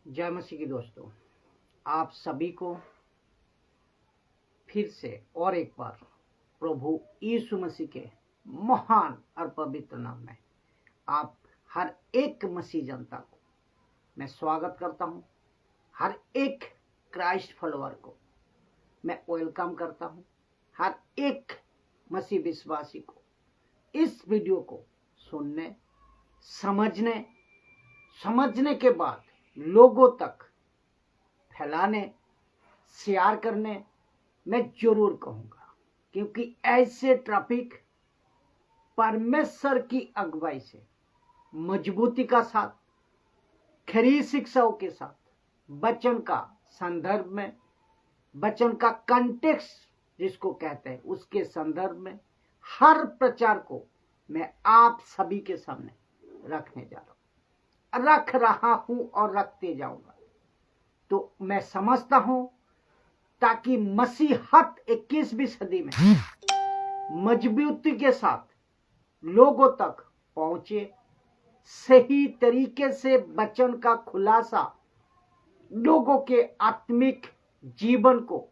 जय मसीह की दोस्तों, आप सभी को फिर से और एक बार प्रभु यीशु मसीह के महान और पवित्र नाम में आप हर एक मसीह जनता को मैं स्वागत करता हूं। हर एक क्राइस्ट फॉलोअर को मैं वेलकम करता हूं। हर एक मसीह विश्वासी को इस वीडियो को सुनने, समझने के बाद लोगों तक फैलाने, शेयर करने मैं जरूर कहूंगा, क्योंकि ऐसे टॉपिक परमेश्वर की अगुवाई से मजबूती का साथ, खरी शिक्षाओं के साथ, वचन का संदर्भ में, वचन का कंटेक्स्ट जिसको कहते हैं उसके संदर्भ में हर प्रचार को मैं आप सभी के सामने रखने जा रख रहा हूं और रखते जाऊंगा। तो मैं समझता हूं ताकि मसीहत 21वीं सदी में मजबूती के साथ लोगों तक पहुंचे, सही तरीके से वचन का खुलासा लोगों के आत्मिक जीवन को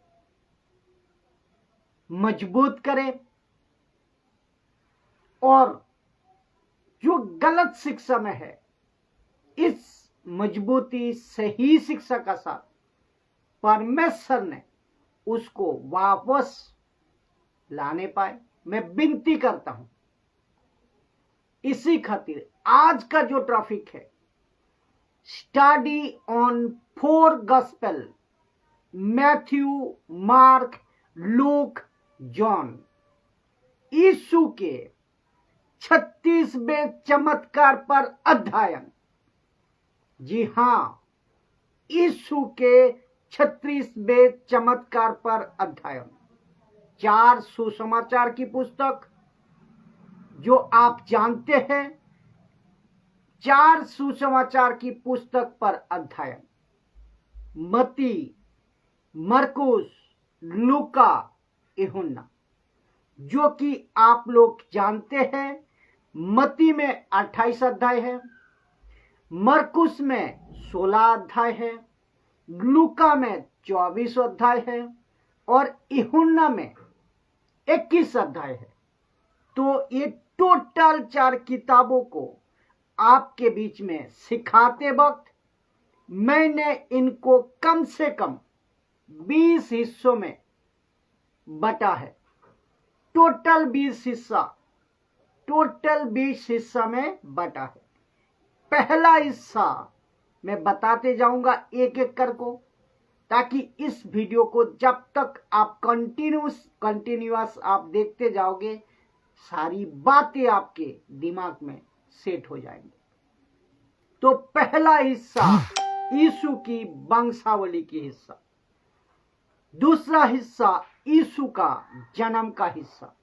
मजबूत करे और जो गलत शिक्षा में है इस मजबूती सही शिक्षा का साथ परमेश्वर ने उसको वापस लाने पाए, मैं विनती करता हूं। इसी खातिर आज का जो टॉपिक है, study on 4 gospel, Matthew, Mark, Luke, John, Yeshu के 36वें चमत्कार पर अध्ययन। जी हां, यीशु के 36वें चमत्कार पर अध्ययन। 4 सुसमाचार की पुस्तक जो आप जानते हैं, 4 सुसमाचार की पुस्तक पर अध्ययन। मत्ती, मरकुस, लूका, यूहन्ना, जो कि आप लोग जानते हैं। मत्ती में 28 अध्याय है, मरकुस में 16 अध्याय है, लूका में 24 अध्याय है और यूहन्ना में 21 अध्याय है। तो ये टोटल 4 किताबों को आपके बीच में सिखाते वक्त मैंने इनको कम से कम 20 हिस्सों में बटा है। टोटल 20 हिस्सा में बटा है। पहला हिस्सा मैं बताते जाऊंगा एक एक कर को, ताकि इस वीडियो को जब तक आप कंटिन्यूअस आप देखते जाओगे सारी बातें आपके दिमाग में सेट हो जाएंगी। तो पहला हिस्सा यीशु की वंशावली की हिस्सा, दूसरा हिस्सा यीशु का जन्म का हिस्सा,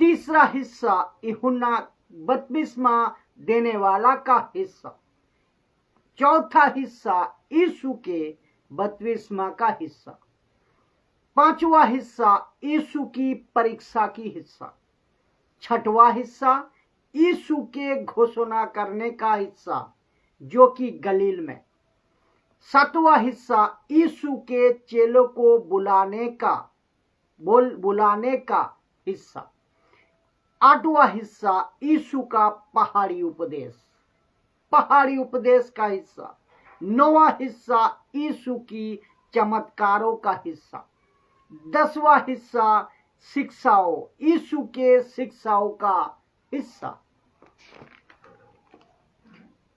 तीसरा हिस्सा यूहन्ना बपतिस्मा देने वाला का हिस्सा, चौथा हिस्सा यीशु के बपतिस्मा का हिस्सा, पांचवा हिस्सा यीशु की परीक्षा की हिस्सा, छठवां हिस्सा यीशु के घोषणा करने का हिस्सा जो कि गलील में, सातवां हिस्सा यीशु के चेलों को बुलाने का हिस्सा, आठवां हिस्सा यीशु का पहाड़ी उपदेश का हिस्सा, नौवां हिस्सा यीशु की चमत्कारों का हिस्सा, 10वां हिस्सा यीशु के शिक्षाओं का हिस्सा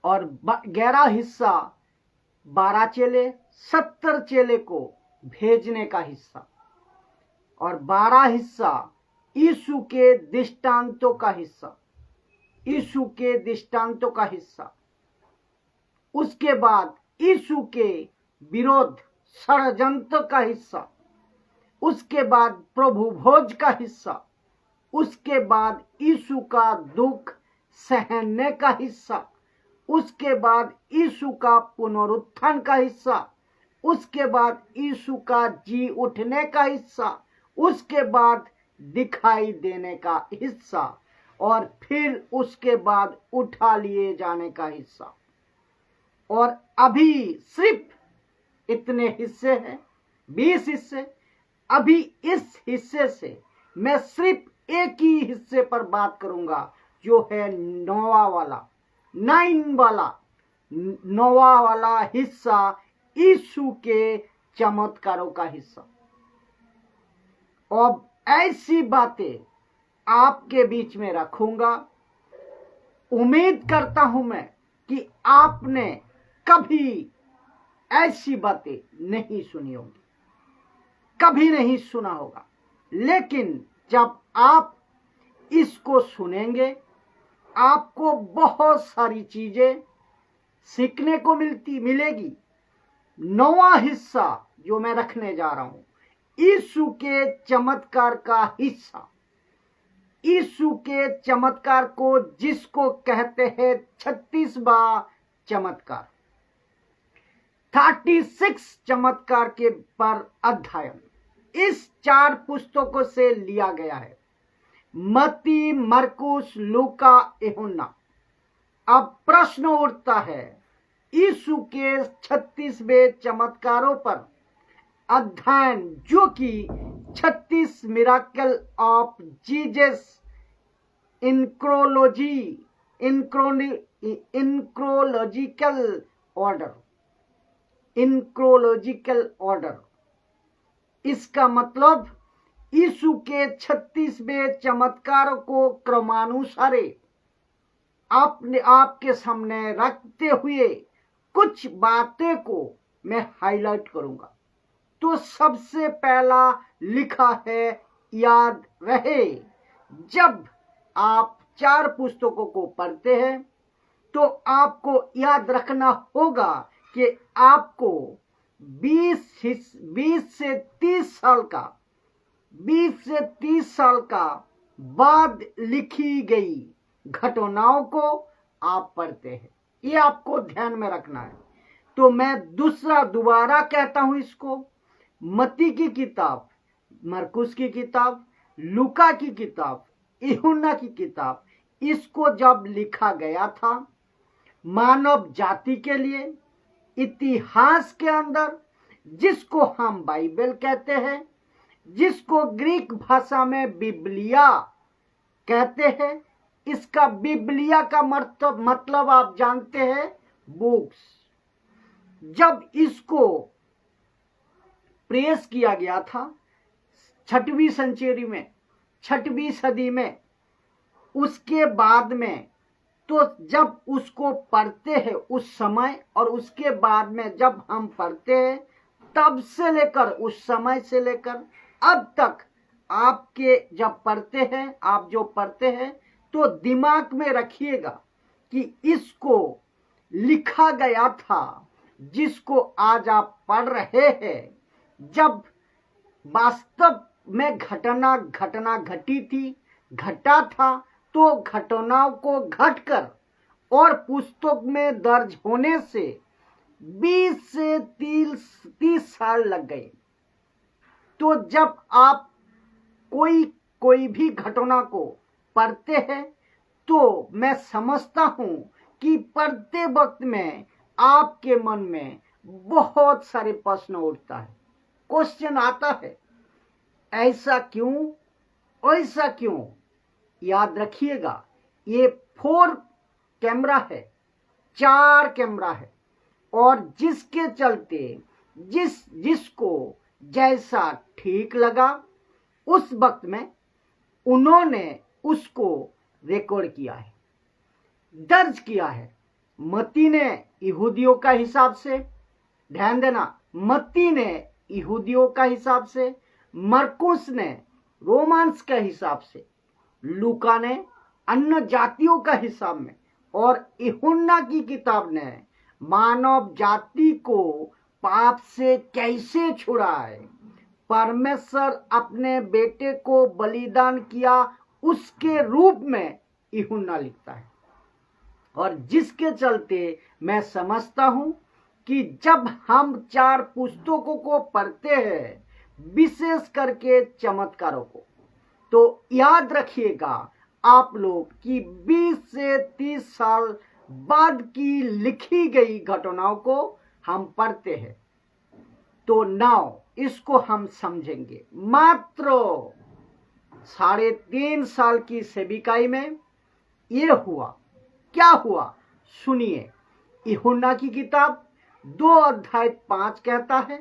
और 11 हिस्सा 12 चेले 70 चेले को भेजने का हिस्सा और 12 हिस्सा यीशु के दृष्टांतों का हिस्सा। उसके बाद यीशु के विरोध षड्यंत्र का हिस्सा, उसके बाद प्रभु भोज का हिस्सा, उसके बाद यीशु का दुख सहने का हिस्सा, उसके बाद यीशु का पुनरुत्थान का हिस्सा, उसके बाद यीशु का जी उठने का हिस्सा, उसके बाद दिखाई देने का हिस्सा और फिर उसके बाद उठा लिए जाने का हिस्सा। और अभी सिर्फ इतने हिस्से हैं, 20 हिस्से। अभी इस हिस्से से मैं सिर्फ एक ही हिस्से पर बात करूंगा, जो है 9वां वाला हिस्सा, यीशु के चमत्कारों का हिस्सा। और ऐसी बातें आपके बीच में रखूंगा। उम्मीद करता हूं मैं कि आपने कभी ऐसी बातें नहीं सुनी होगी, कभी नहीं सुना होगा। लेकिन जब आप इसको सुनेंगे, आपको बहुत सारी चीजें सीखने को मिलेगी। 9वां हिस्सा जो मैं रखने जा रहा हूं, यीशु के चमत्कार का हिस्सा। यीशु के चमत्कार को जिसको कहते हैं 36वां चमत्कार, 36 चमत्कार के पर अध्ययन इस 4 पुस्तकों से लिया गया है, मत्ती, मरकुस, लूका, यूहन्ना। अब प्रश्न उठता है, यीशु के 36वें चमत्कारों पर अध्ययन, जो कि 36 मिराकल ऑफ जीसस इनक्रोलॉजिकल ऑर्डर। इसका मतलब यीशु के 36वें चमत्कारों को क्रमानुसार अपने आपके सामने रखते हुए कुछ बातें को मैं हाईलाइट करूंगा। तो सबसे पहला लिखा है, याद रहे, जब आप 4 पुस्तकों को पढ़ते हैं तो आपको याद रखना होगा कि आपको 20 से 30 साल का बाद लिखी गई घटनाओं को आप पढ़ते हैं। ये आपको ध्यान में रखना है। तो मैं दोबारा कहता हूं इसको, मत्ती की किताब, मरकुस की किताब, लूका की किताब, यूहन्ना की किताब, इसको जब लिखा गया था मानव जाति के लिए, इतिहास के अंदर, जिसको हम बाइबल कहते हैं, जिसको ग्रीक भाषा में बिबलिया कहते हैं। इसका बिबलिया का मतलब आप जानते हैं, बुक्स। जब इसको प्रेस किया गया था 6वीं सेंचुरी में, 6वीं सदी में, उसके बाद में, तो जब उसको पढ़ते हैं उस समय और उसके बाद में जब हम पढ़ते हैं, तब से लेकर, उस समय से लेकर अब तक आपके जब पढ़ते हैं, आप जो पढ़ते हैं, तो दिमाग में रखिएगा कि इसको लिखा गया था, जिसको आज आप पढ़ रहे हैं, जब वास्तव में घटना घटी थी, घटा था, तो घटनाओं को घटकर और पुस्तक में दर्ज होने से 20 से 30 साल लग गए। तो जब आप कोई भी घटना को पढ़ते हैं, तो मैं समझता हूं कि पढ़ते वक्त में आपके मन में बहुत सारे प्रश्न उठता है, क्वेश्चन आता है, ऐसा क्यों, ऐसा क्यों। याद रखिएगा, ये 4 कैमरा है, 4 कैमरा है, और जिसके चलते जिसको जैसा ठीक लगा उस वक्त में उन्होंने उसको रिकॉर्ड किया है, दर्ज किया है। मत्ती ने यहूदियों का हिसाब से, ध्यान देना, मत्ती ने यहूदियों का हिसाब से, मरकुस ने रोमांस के हिसाब से, लूका ने अन्य जातियों का हिसाब में, और यूहन्ना की किताब ने मानव जाति को पाप से कैसे छुड़ाए, परमेश्वर अपने बेटे को बलिदान किया, उसके रूप में यूहन्ना लिखता है। और जिसके चलते मैं समझता हूं कि जब हम 4 पुस्तकों को पढ़ते हैं, विशेष करके चमत्कारों को, तो याद रखिएगा आप लोग कि 20 से 30 साल बाद की लिखी गई घटनाओं को हम पढ़ते हैं। तो नाउ इसको हम समझेंगे। मात्र 3.5 साल की सेविकाई में ये हुआ। क्या हुआ सुनिए। यूहन्ना की किताब 2:5 कहता है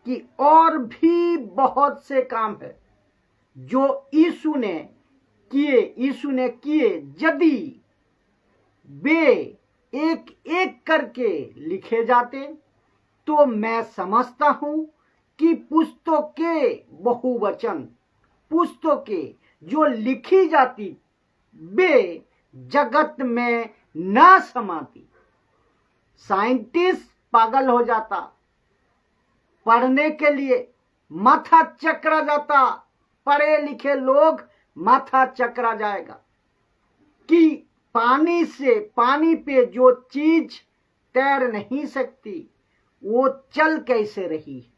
कि और भी बहुत से काम है जो यीशु ने किए यदि वे एक एक करके लिखे जाते तो मैं समझता हूं कि पुस्तकें जो लिखी जाती वे जगत में ना समाती। साइंटिस्ट पागल हो जाता, पढ़ने के लिए माथा चकरा जाता, पढ़े लिखे लोग माथा चकरा जाएगा कि पानी पे जो चीज तैर नहीं सकती वो चल कैसे रही।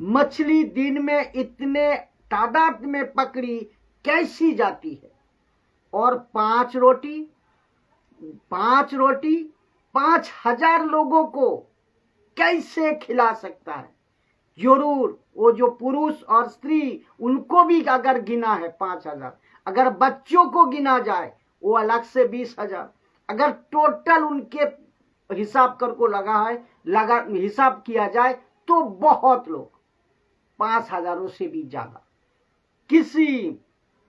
मछली दिन में इतने तादाद में पकड़ी कैसी जाती है। और 5 रोटी 5,000 लोगों को कैसे खिला सकता है। जरूर वो जो पुरुष और स्त्री उनको भी अगर गिना है 5,000, अगर बच्चों को गिना जाए वो अलग से 20,000, अगर टोटल उनके हिसाब कर को हिसाब किया जाए तो बहुत लोग, 5,000 से भी ज्यादा। किसी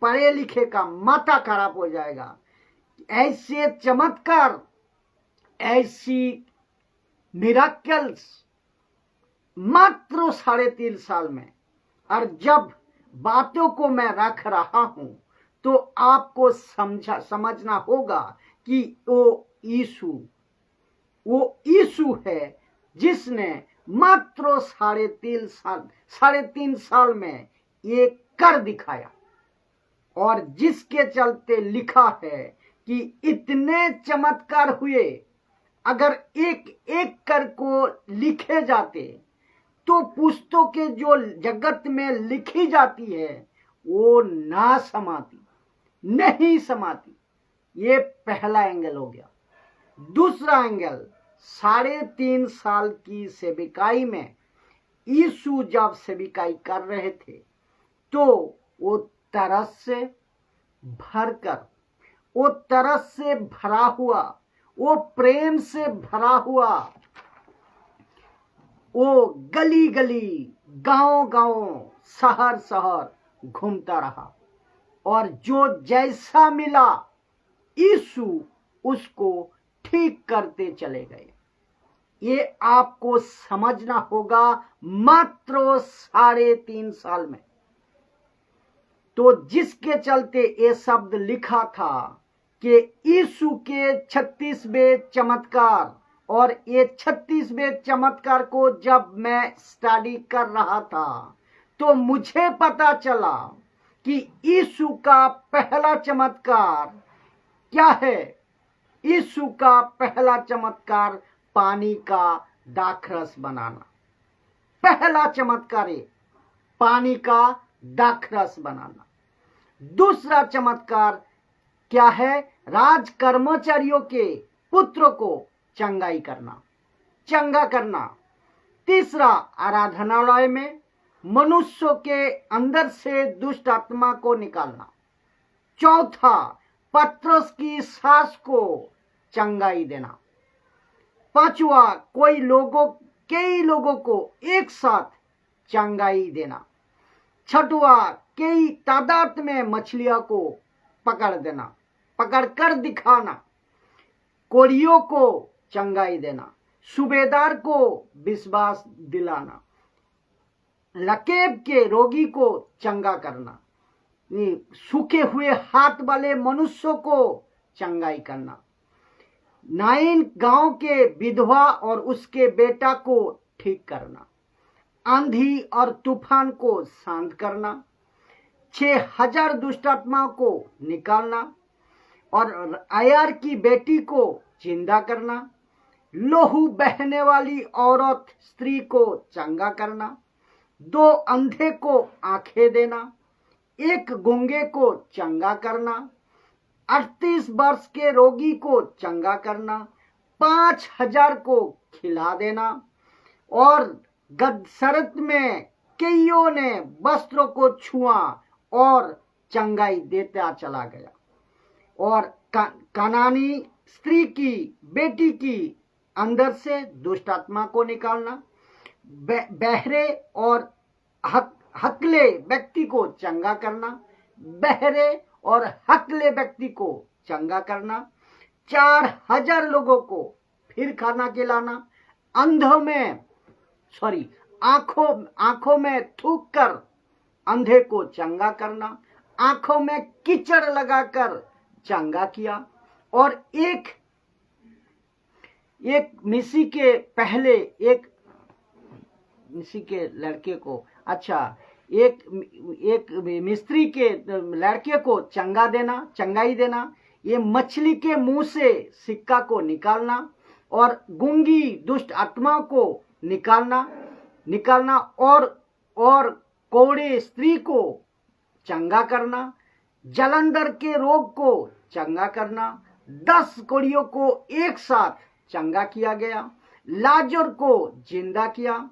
पढ़े लिखे का माथा खराब हो जाएगा। ऐसे चमत्कार, ऐसी मिराकल्स मात्र 3.5 साल में। और जब बातों को मैं रख रहा हूं तो आपको समझना होगा कि वो यीशु है जिसने मात्र 3.5 साल में ये कर दिखाया। और जिसके चलते लिखा है कि इतने चमत्कार हुए, अगर एक एक कर को लिखे जाते तो पुस्तकें जो जगत में लिखी जाती है वो नहीं समाती। ये पहला एंगल हो गया। दूसरा एंगल, 3.5 साल की सेविकाई में यीशु जब सेविकाई कर रहे थे तो वो तरस से भरा हुआ, वो प्रेम से भरा हुआ, वो गली गली, गांव गांव, शहर शहर घूमता रहा। और जो जैसा मिला यीशु उसको ठीक करते चले गए। ये आपको समझना होगा मात्र 3.5 साल में। तो जिसके चलते ये शब्द लिखा था कि यीशु के 36वें चमत्कार, और ये 36वें चमत्कार को जब मैं स्टडी कर रहा था तो मुझे पता चला कि यीशु का पहला चमत्कार क्या है। यीशु का पहला चमत्कार पानी का दाखरस बनाना। पहला चमत्कार है पानी का दाखरस बनाना। दूसरा चमत्कार क्या है? राज कर्मचारियों के पुत्र को चंगा करना। तीसरा, आराधनालय में मनुष्यों के अंदर से दुष्ट आत्मा को निकालना। चौथा, पतरस की सास को चंगाई देना। पांचवा, कई लोगों को एक साथ चंगाई देना। छठवा, कई तादाद में मछलियों को पकड़कर दिखाना। कोड़ियों को चंगाई देना। सूबेदार को विश्वास दिलाना। लकेब के रोगी को चंगा करना। सूखे हुए हाथ वाले मनुष्यों को चंगाई करना। नाइन गांव के विधवा और उसके बेटा को ठीक करना। आंधी और तूफान को शांत करना। 6,000 दुष्टात्माओं को निकालना और आयार की बेटी को जिंदा करना। लोहू बहने वाली औरत स्त्री को चंगा करना। 2 अंधे को आंखें देना। 1 गूंगे को चंगा करना। 38 वर्ष के रोगी को चंगा करना, 5,000 को खिला देना, और गदसरत में कईयों ने वस्त्रों को छुआ और चंगाई देता चला गया। और कनानी स्त्री की बेटी की अंदर से दुष्ट आत्मा को निकालना, बहरे और हकले व्यक्ति को चंगा करना, बहरे और हकले व्यक्ति को चंगा करना, 4,000 लोगों को फिर खाना खिलाना, आंखों में थूक कर अंधे को चंगा करना, आंखों में कीचड़ लगाकर चंगा किया। और एक मिसी के लड़के को, एक मिस्त्री के लड़के को चंगाई देना, ये मछली के मुंह से सिक्का को निकालना, और गूंगी दुष्ट आत्मा को निकालना, और कोड़े स्त्री को चंगा करना, जलंधर के रोग को चंगा करना, 10 कोड़ियों को एक साथ चंगा किया गया, लाजर को जिंदा किया,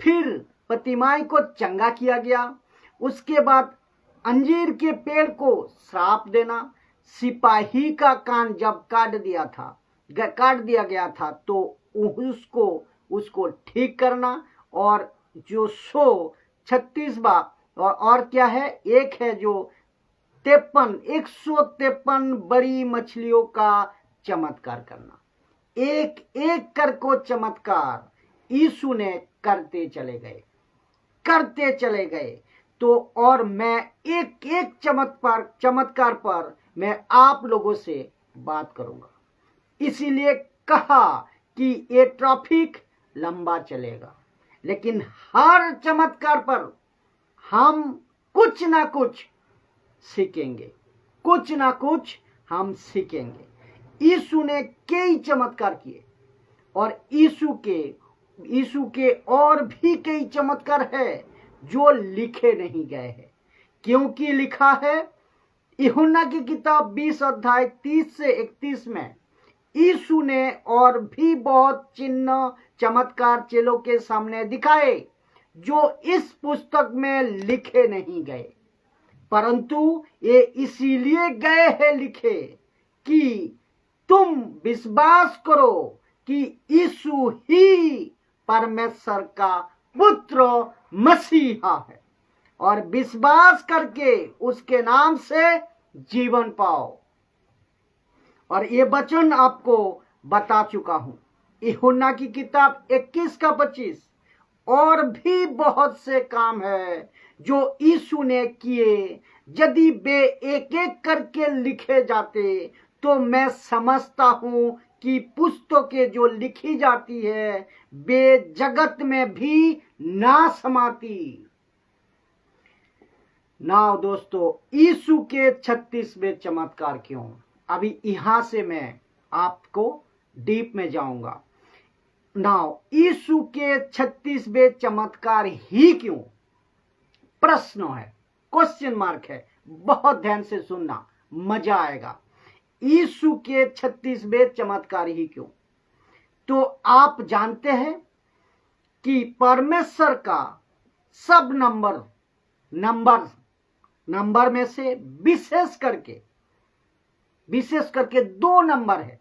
फिर प्रतिमाई को चंगा किया गया। उसके बाद अंजीर के पेड़ को श्राप देना, सिपाही का कान जब काट दिया गया था तो उसको ठीक करना, और जो 136वां और क्या है, एक है जो 153 बड़ी मछलियों का चमत्कार करना। एक एक कर को चमत्कार यीशु ने करते चले गए। तो और मैं एक एक चमत्कार पर मैं आप लोगों से बात करूंगा, इसीलिए कहा कि ये ट्रैफिक लंबा चलेगा, लेकिन हर चमत्कार पर हम कुछ ना कुछ सीखेंगे, यीशु ने कई चमत्कार किए, और यीशु के और भी कई चमत्कार है जो लिखे नहीं गए हैं, क्योंकि लिखा है यूहन्ना की किताब 20 अध्याय 30 से 31 में, यीशु ने और भी बहुत चिन्ह चमत्कार चेलों के सामने दिखाए जो इस पुस्तक में लिखे नहीं गए, परंतु ये इसीलिए गए हैं लिखे कि तुम विश्वास करो कि यीशु ही परमेश्वर का पुत्र मसीहा है, और विश्वास करके उसके नाम से जीवन पाओ। और ये वचन आपको बता चुका हूं, यूहन्ना की किताब 21 का 25। और भी बहुत से काम है जो यीशु ने किए, यदि वे एक एक करके लिखे जाते तो मैं समझता हूं कि पुस्तकें जो लिखी जाती है वे जगत में भी ना समाती। नाउ दोस्तों, यीशु के 36वें चमत्कार क्यों? अभी यहां से मैं आपको डीप में जाऊंगा। नाउ यीशु के 36वें चमत्कार ही क्यों? प्रश्न है, क्वेश्चन मार्क है, बहुत ध्यान से सुनना, मजा आएगा। यीशु के 36वें चमत्कार ही क्यों? तो आप जानते हैं कि परमेश्वर का सब नंबर में से विशेष करके 2 नंबर है,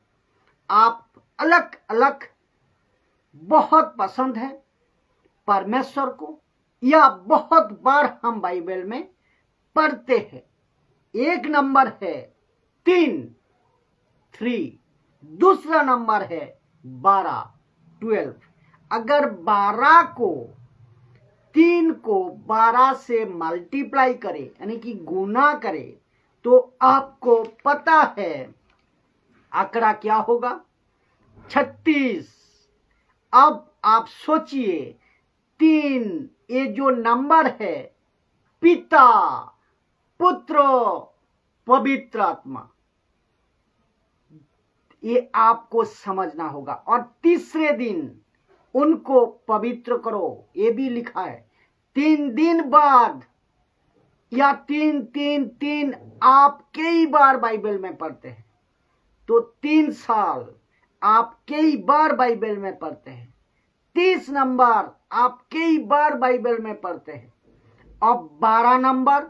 आप अलग अलग बहुत पसंद है परमेश्वर को, या बहुत बार हम बाइबल में पढ़ते हैं। एक नंबर है 3, दूसरा नंबर है 12। अगर 3 को 12 से मल्टीप्लाई करे, यानी कि गुना करे, तो आपको पता है आंकड़ा क्या होगा? 36। अब आप सोचिए, 3 ये जो नंबर है, पिता, पुत्र, पवित्र आत्मा, ये आपको समझना होगा। और तीसरे दिन उनको पवित्र करो, ये भी लिखा है। 3 दिन बाद या 3-3-3 आप कई बार बाइबल में पढ़ते हैं, तो 3 साल आप कई बार बाइबल में पढ़ते हैं। 30 नंबर आप कई बार बाइबल में पढ़ते हैं। अब 12 नंबर,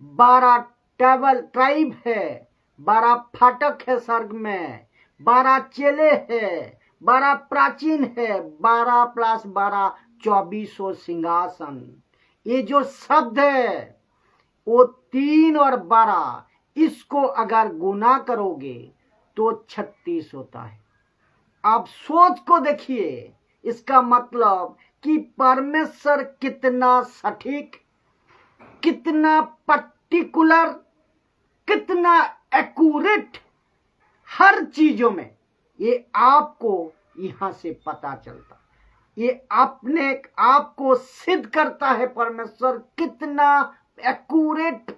12 ट्राइब है, 12 फाटक है स्वर्ग में, 12 चेले है, 12 प्राचीन है, 12 + 12 2400 सिंहासन। ये जो शब्द है वो 3 और 12, इसको अगर गुना करोगे तो 36 होता है। आप सोच को देखिए, इसका मतलब कि परमेश्वर कितना सटीक, कितना पर्टिकुलर, कितना एक्यूरेट हर चीजों में, ये आपको यहां से पता चलता। ये अपने आप को सिद्ध करता है परमेश्वर कितना एक्यूरेट,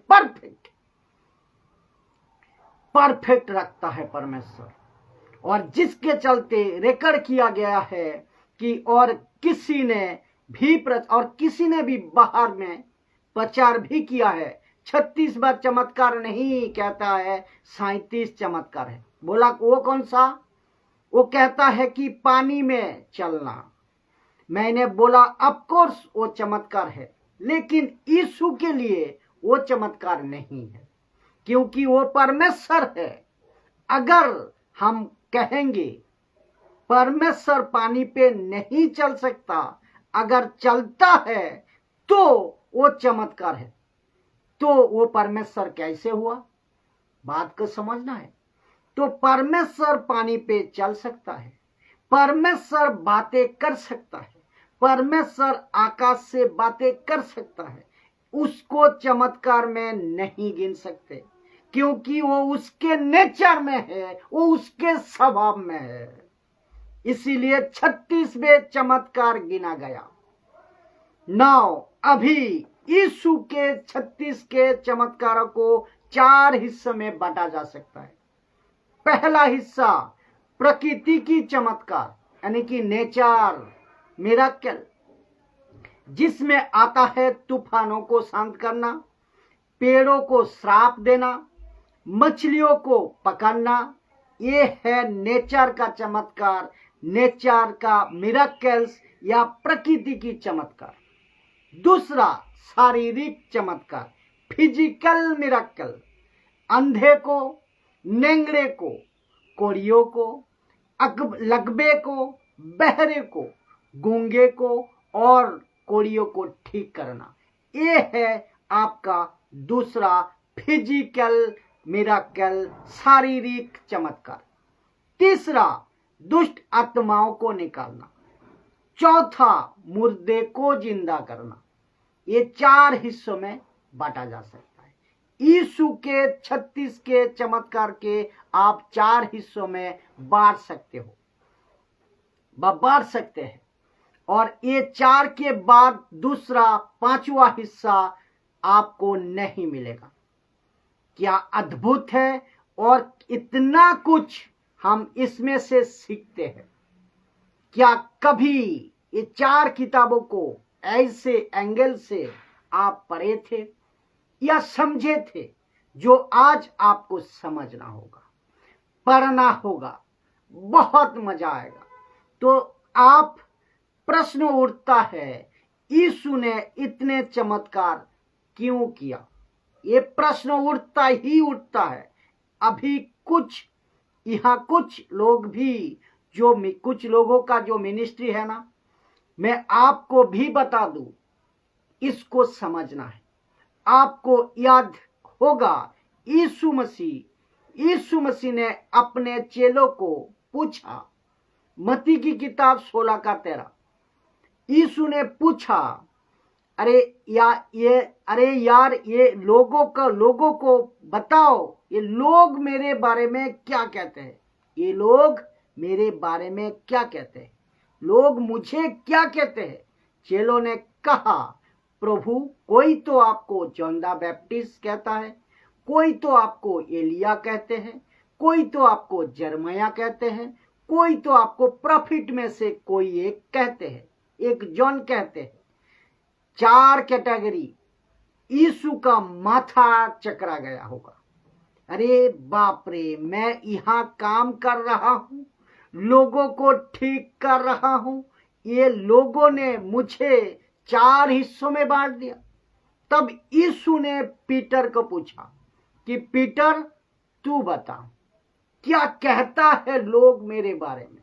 परफेक्ट रखता है परमेश्वर। और जिसके चलते रिकॉर्ड किया गया है कि और किसी ने भी बाहर में प्रचार भी किया है। 36 बार चमत्कार नहीं कहता है, 37 चमत्कार है। बोला वो कौन सा? वो कहता है कि पानी में चलना। मैंने बोला ऑफ कोर्स वो चमत्कार है, लेकिन यीशु के लिए वो चमत्कार नहीं है, क्योंकि वो परमेश्वर है। अगर हम कहेंगे परमेश्वर पानी पे नहीं चल सकता, अगर चलता है तो वो चमत्कार है, तो वो परमेश्वर कैसे हुआ? बात को समझना है। तो परमेश्वर पानी पे चल सकता है, परमेश्वर बातें कर सकता है, परमेश्वर आकाश से बातें कर सकता है। उसको चमत्कार में नहीं गिन सकते, क्योंकि वो उसके नेचर में है, वो उसके स्वभाव में है। इसीलिए 36वें चमत्कार गिना गया। 9 अभी यीशु के 36 के चमत्कारों को 4 हिस्सों में बांटा जा सकता है। पहला हिस्सा प्रकृति की चमत्कार, यानी कि नेचर मिरेकल, जिसमें आता है तूफानों को शांत करना, पेड़ों को श्राप देना, मछलियों को पकड़ना। ये है नेचर का चमत्कार, नेचर का मिरेकल्स या प्रकृति की चमत्कार। दूसरा शारीरिक चमत्कार, फिजिकल मिरेकल, अंधे को, नेंगड़े को, कोड़ियों को, लकबे को, बहरे को, गूंगे को और कोड़ियों को ठीक करना। ये है आपका दूसरा फिजिकल मिरेकल, शारीरिक चमत्कार। तीसरा दुष्ट आत्माओं को निकालना। चौथा मुर्दे को जिंदा करना। ये 4 हिस्सों में बांटा जा सकता है। यीशु के 36 के चमत्कार के आप 4 हिस्सों में बांट सकते हैं। और ये 4 के बाद दूसरा 5वां हिस्सा आपको नहीं मिलेगा। क्या अद्भुत है! और इतना कुछ हम इसमें से सीखते हैं। क्या कभी ये 4 किताबों को ऐसे एंगल से आप पढ़े थे या समझे थे, जो आज आपको समझना होगा, पढ़ना होगा, बहुत मजा आएगा। तो आप प्रश्न उठता है, यीशु ने इतने चमत्कार क्यों किया? ये प्रश्न उठता है। अभी कुछ लोग भी, कुछ लोगों का जो मिनिस्ट्री है ना, मैं आपको भी बता दूं, इसको समझना है। आपको याद होगा यीशु मसीह ने अपने चेलों को पूछा, मत्ती की किताब 16:13, यीशु ने पूछा, अरे यार ये लोगों को बताओ, ये लोग मेरे बारे में क्या कहते हैं? ये लोग मेरे बारे में क्या कहते हैं? लोग मुझे क्या कहते हैं? चेलों ने कहा, प्रभु कोई तो आपको जॉन द बैप्टिस्ट कहता है, कोई तो आपको एलिया कहते हैं, कोई तो आपको यिर्मयाह कहते हैं, कोई तो आपको प्रॉफिट में से कोई एक कहते हैं, एक जॉन कहते हैं। 4 कैटेगरी यीशु का माथा चकरा गया होगा। अरे बाप रे, मैं यहां काम कर रहा हूं, लोगों को ठीक कर रहा हूं, ये लोगों ने मुझे 4 हिस्सों में बांट दिया। तब यीशु ने पीटर को पूछा कि पीटर, तू बता क्या कहता है लोग मेरे बारे में।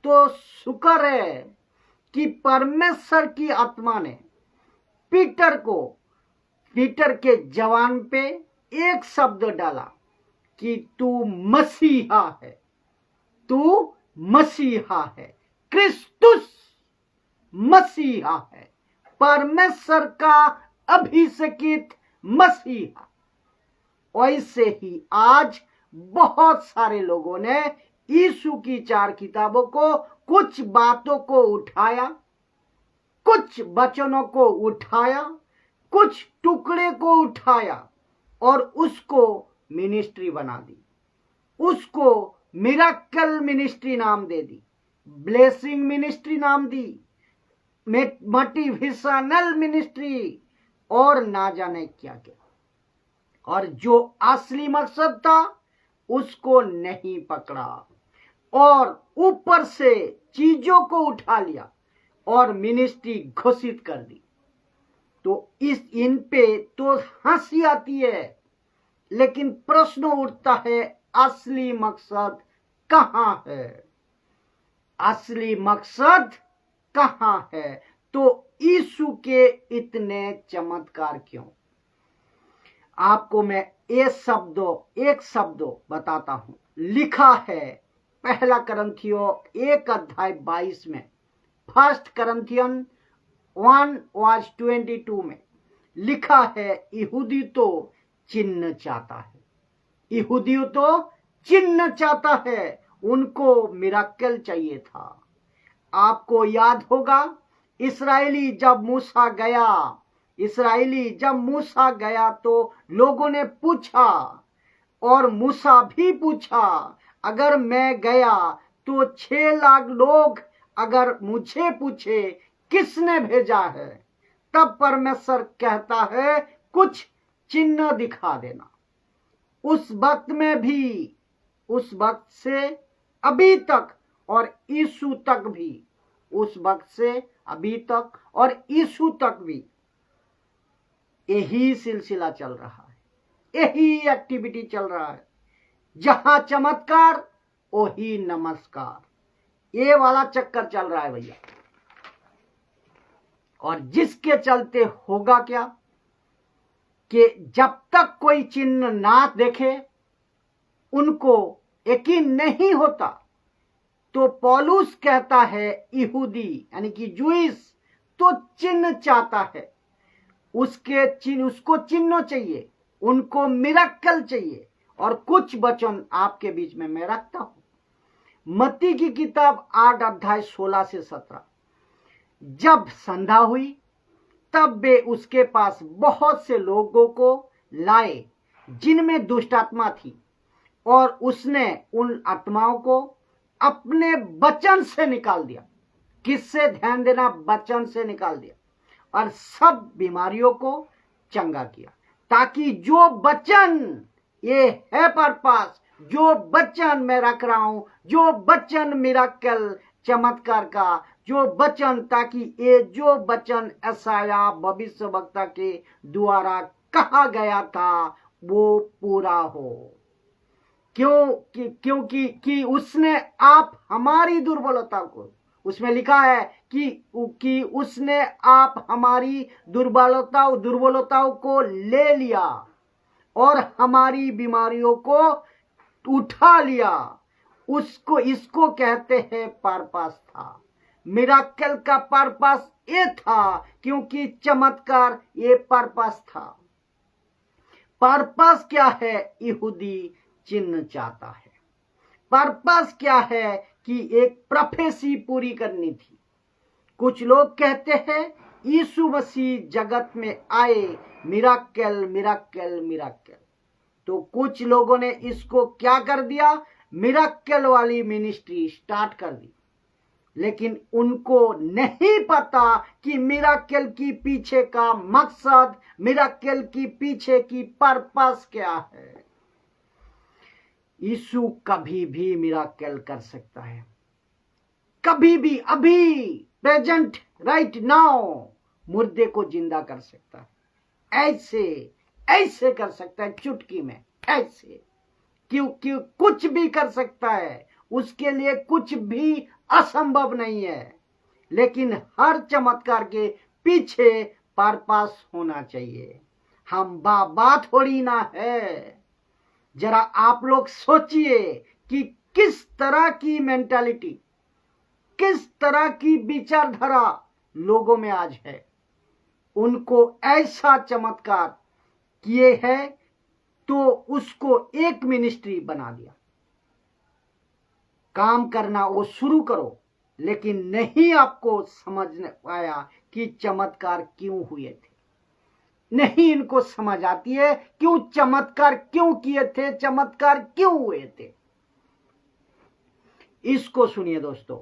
तो शुक्र है कि परमेश्वर की आत्मा ने पीटर के जवान पे एक शब्द डाला कि तू मसीहा है, तू मसीहा है, क्रिस्तुस मसीहा है, परमेश्वर का अभिषेकित मसीहा। वैसे ही आज बहुत सारे लोगों ने यीशु की 4 किताबों को, कुछ बातों को उठाया, कुछ वचनों को उठाया, कुछ टुकड़े को उठाया और उसको मिनिस्ट्री बना दी, उसको मिरेकल मिनिस्ट्री नाम दे दी, ब्लेसिंग मिनिस्ट्री नाम दी, मोटिवेशनल मिनिस्ट्री और ना जाने क्या क्या। और जो असली मकसद था उसको नहीं पकड़ा और ऊपर से चीजों को उठा लिया और मिनिस्ट्री घोषित कर दी। तो इन पे तो हंसी आती है, लेकिन प्रश्न उठता है, असली मकसद कहां है? असली मकसद कहां है? तो यीशु के इतने चमत्कार क्यों? आपको मैं एक शब्द बताता हूं। लिखा है 1 करंथियों 1:22 में, 1 करंथियन 1:22 में लिखा है, यहूदी तो चिन्ह चाहता है, यहूदी तो चिन्ह चाहता है, उनको मिरेकल चाहिए था। आपको याद होगा, इस्राएली जब मूसा गया तो लोगों ने पूछा, और मूसा भी पूछा, अगर मैं गया तो 6 लाख लोग अगर मुझे पूछे किसने भेजा है, तब परमेश्वर कहता है कुछ चिन्ह दिखा देना। उस वक्त से अभी तक और यीशु तक भी, उस वक्त से अभी तक और यीशु तक भी यही सिलसिला चल रहा है, यही एक्टिविटी चल रहा है। जहां चमत्कार वही नमस्कार, ये वाला चक्कर चल रहा है भैया। और जिसके चलते होगा क्या कि जब तक कोई चिन्ह ना देखे उनको यकीन नहीं होता। तो पौलुस कहता है, यहूदी यानी कि जूइश तो चिन्ह चाहता है, उसको चिन्ह चाहिए, उनको मिरेकल चाहिए। और कुछ वचन आपके बीच में मैं रखता हूं। मत्ती की किताब 8:16-17। जब संध्या हुई तब वे उसके पास बहुत से लोगों को लाए जिनमें दुष्ट आत्मा थी, और उसने उन आत्माओं को अपने वचन से निकाल दिया। किससे? ध्यान देना, वचन से निकाल दिया, और सब बीमारियों को चंगा किया। ताकि जो वचन, ये है पर्पस, जो वचन मैं रख रहा हूं, जो वचन मिरेकल चमत्कार का जो वचन, ताकि ये जो वचन यशायाह भविष्यवक्ता के द्वारा कहा गया था वो पूरा हो। क्योंकि उसने आप हमारी दुर्बलता को, उसमें लिखा है कि उसने आप हमारी दुर्बलताओं को ले लिया और हमारी बीमारियों को उठा लिया। इसको कहते हैं पर्पस था। मिरेकल का पर्पस ये था, क्योंकि चमत्कार ये पर्पस था। पर्पस क्या है? यहूदी चिन्ह चाहता है। पर्पस क्या है? कि एक प्रोफेसी पूरी करनी थी। कुछ लोग कहते हैं यीशु मसीह जगत में आए, मिरेकल मिरेकल मिरेकल। तो कुछ लोगों ने इसको क्या कर दिया? मिरेकल वाली मिनिस्ट्री स्टार्ट कर दी। लेकिन उनको नहीं पता कि मिराकल की पीछे का मकसद, मिराकल की पीछे की पर्पस क्या है। यीशु कभी भी मिराकल कर सकता है, कभी भी, अभी प्रेजेंट राइट नाउ मुर्दे को जिंदा कर सकता है। ऐसे ऐसे कर सकता है, चुटकी में ऐसे। क्यों कुछ भी कर सकता है, उसके लिए कुछ भी असंभव नहीं है। लेकिन हर चमत्कार के पीछे पर्पस होना चाहिए। हम बाबा थोड़ी ना है। जरा आप लोग सोचिए कि किस तरह की मेंटालिटी, किस तरह की विचारधारा लोगों में आज है। उनको ऐसा चमत्कार किए हैं तो उसको एक मिनिस्ट्री बना दिया। काम करना वो शुरू करो, लेकिन नहीं आपको समझ पाया कि चमत्कार क्यों हुए थे। नहीं इनको समझ आती है क्यों चमत्कार क्यों किए थे, चमत्कार क्यों हुए थे। इसको सुनिए दोस्तों,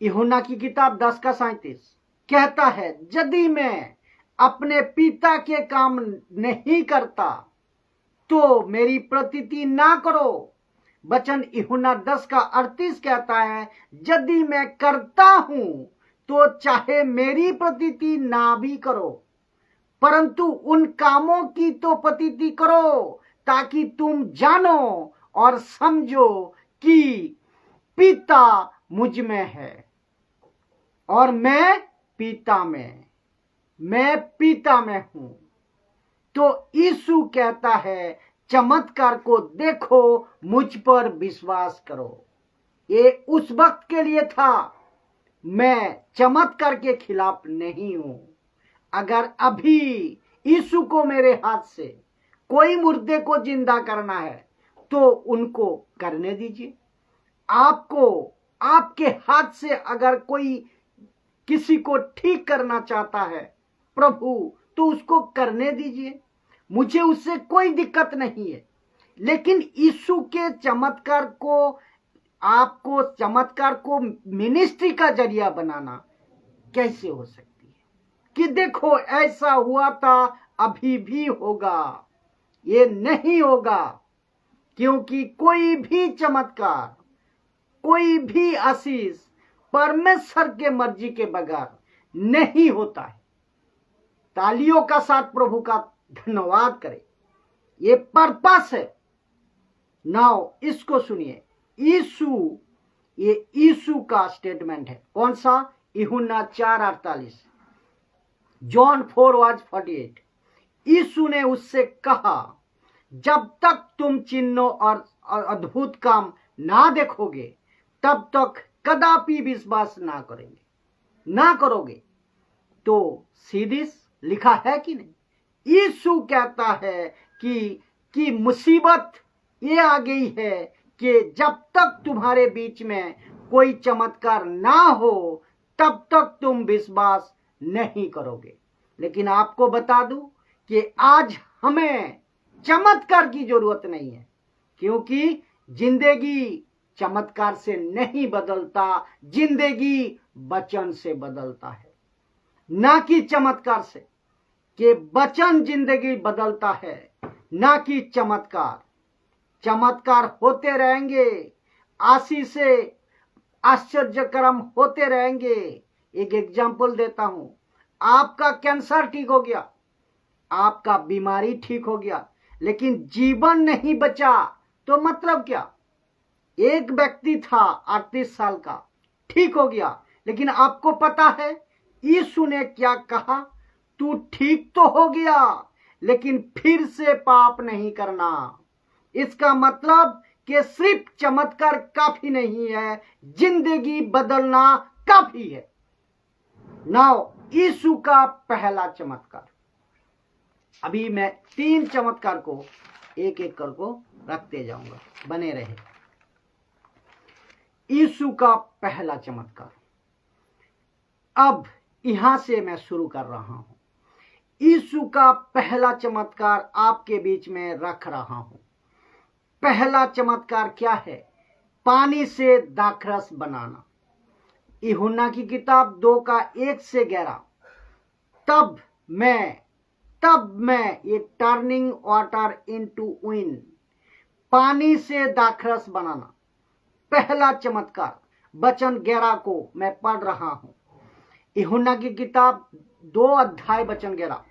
यूहन्ना की किताब 10:37 कहता है, यदि मैं अपने पिता के काम नहीं करता तो मेरी प्रतीति ना करो। वचन यूहन्ना 10:38 कहता है, यदि मैं करता हूं तो चाहे मेरी प्रतीति ना भी करो, परंतु उन कामों की तो प्रतीति करो, ताकि तुम जानो और समझो कि पिता मुझ में है और मैं पिता में हूं। तो यीशु कहता है, चमत्कार को देखो, मुझ पर विश्वास करो। ये उस वक्त के लिए था। मैं चमत्कार के खिलाफ नहीं हूं। अगर अभी यीशु को मेरे हाथ से कोई मुर्दे को जिंदा करना है तो उनको करने दीजिए। आपको आपके हाथ से अगर कोई किसी को ठीक करना चाहता है प्रभु, तो उसको करने दीजिए, मुझे उससे कोई दिक्कत नहीं है। लेकिन यीशु के चमत्कार को, आपको चमत्कार को मिनिस्ट्री का जरिया बनाना कैसे हो सकती है कि देखो ऐसा हुआ था, अभी भी होगा। ये नहीं होगा, क्योंकि कोई भी चमत्कार, कोई भी आशीष परमेश्वर के मर्जी के बगैर नहीं होता है। तालियों का साथ प्रभु का धन्यवाद करें। ये पर्पस है। नाउ इसको सुनिए, ये यीशु का स्टेटमेंट है। कौन सा? यूहन्ना 4:48, जॉन 4:48। यीशु ने उससे कहा, जब तक तुम चिन्हों और अद्भुत काम ना देखोगे तब तक कदापि विश्वास ना करोगे। तो सीधी लिखा है कि नहीं? यीशु कहता है कि मुसीबत ये आ गई है कि जब तक तुम्हारे बीच में कोई चमत्कार ना हो तब तक तुम विश्वास नहीं करोगे। लेकिन आपको बता दूं कि आज हमें चमत्कार की जरूरत नहीं है, क्योंकि जिंदगी चमत्कार से नहीं बदलता, जिंदगी वचन से बदलता है, ना कि चमत्कार से। कि वचन जिंदगी बदलता है, ना कि चमत्कार। चमत्कार होते रहेंगे, आशीष से आश्चर्यक्रम होते रहेंगे। एक एग्जाम्पल देता हूं, आपका कैंसर ठीक हो गया, आपका बीमारी ठीक हो गया, लेकिन जीवन नहीं बचा तो मतलब क्या? एक व्यक्ति था 38 साल का, ठीक हो गया, लेकिन आपको पता है यीशु ने क्या कहा? तू ठीक तो हो गया, लेकिन फिर से पाप नहीं करना। इसका मतलब कि सिर्फ चमत्कार काफी नहीं है, जिंदगी बदलना काफी है। नाउ यीशु का पहला चमत्कार। अभी मैं 3 चमत्कार को एक एक कर को रखते जाऊंगा, बने रहे। यीशु का पहला चमत्कार। अब यहां से मैं शुरू कर रहा हूं। यीशु का पहला चमत्कार आपके बीच में रख रहा हूं। पहला चमत्कार क्या है? पानी से दाखरस बनाना। यूहन्ना की किताब 2:1-11। तब मैं ये टर्निंग वाटर इनटू विन, पानी से दाखरस बनाना, पहला चमत्कार। वचन 11 को मैं पढ़ रहा हूं। यूहन्ना की किताब 2:11।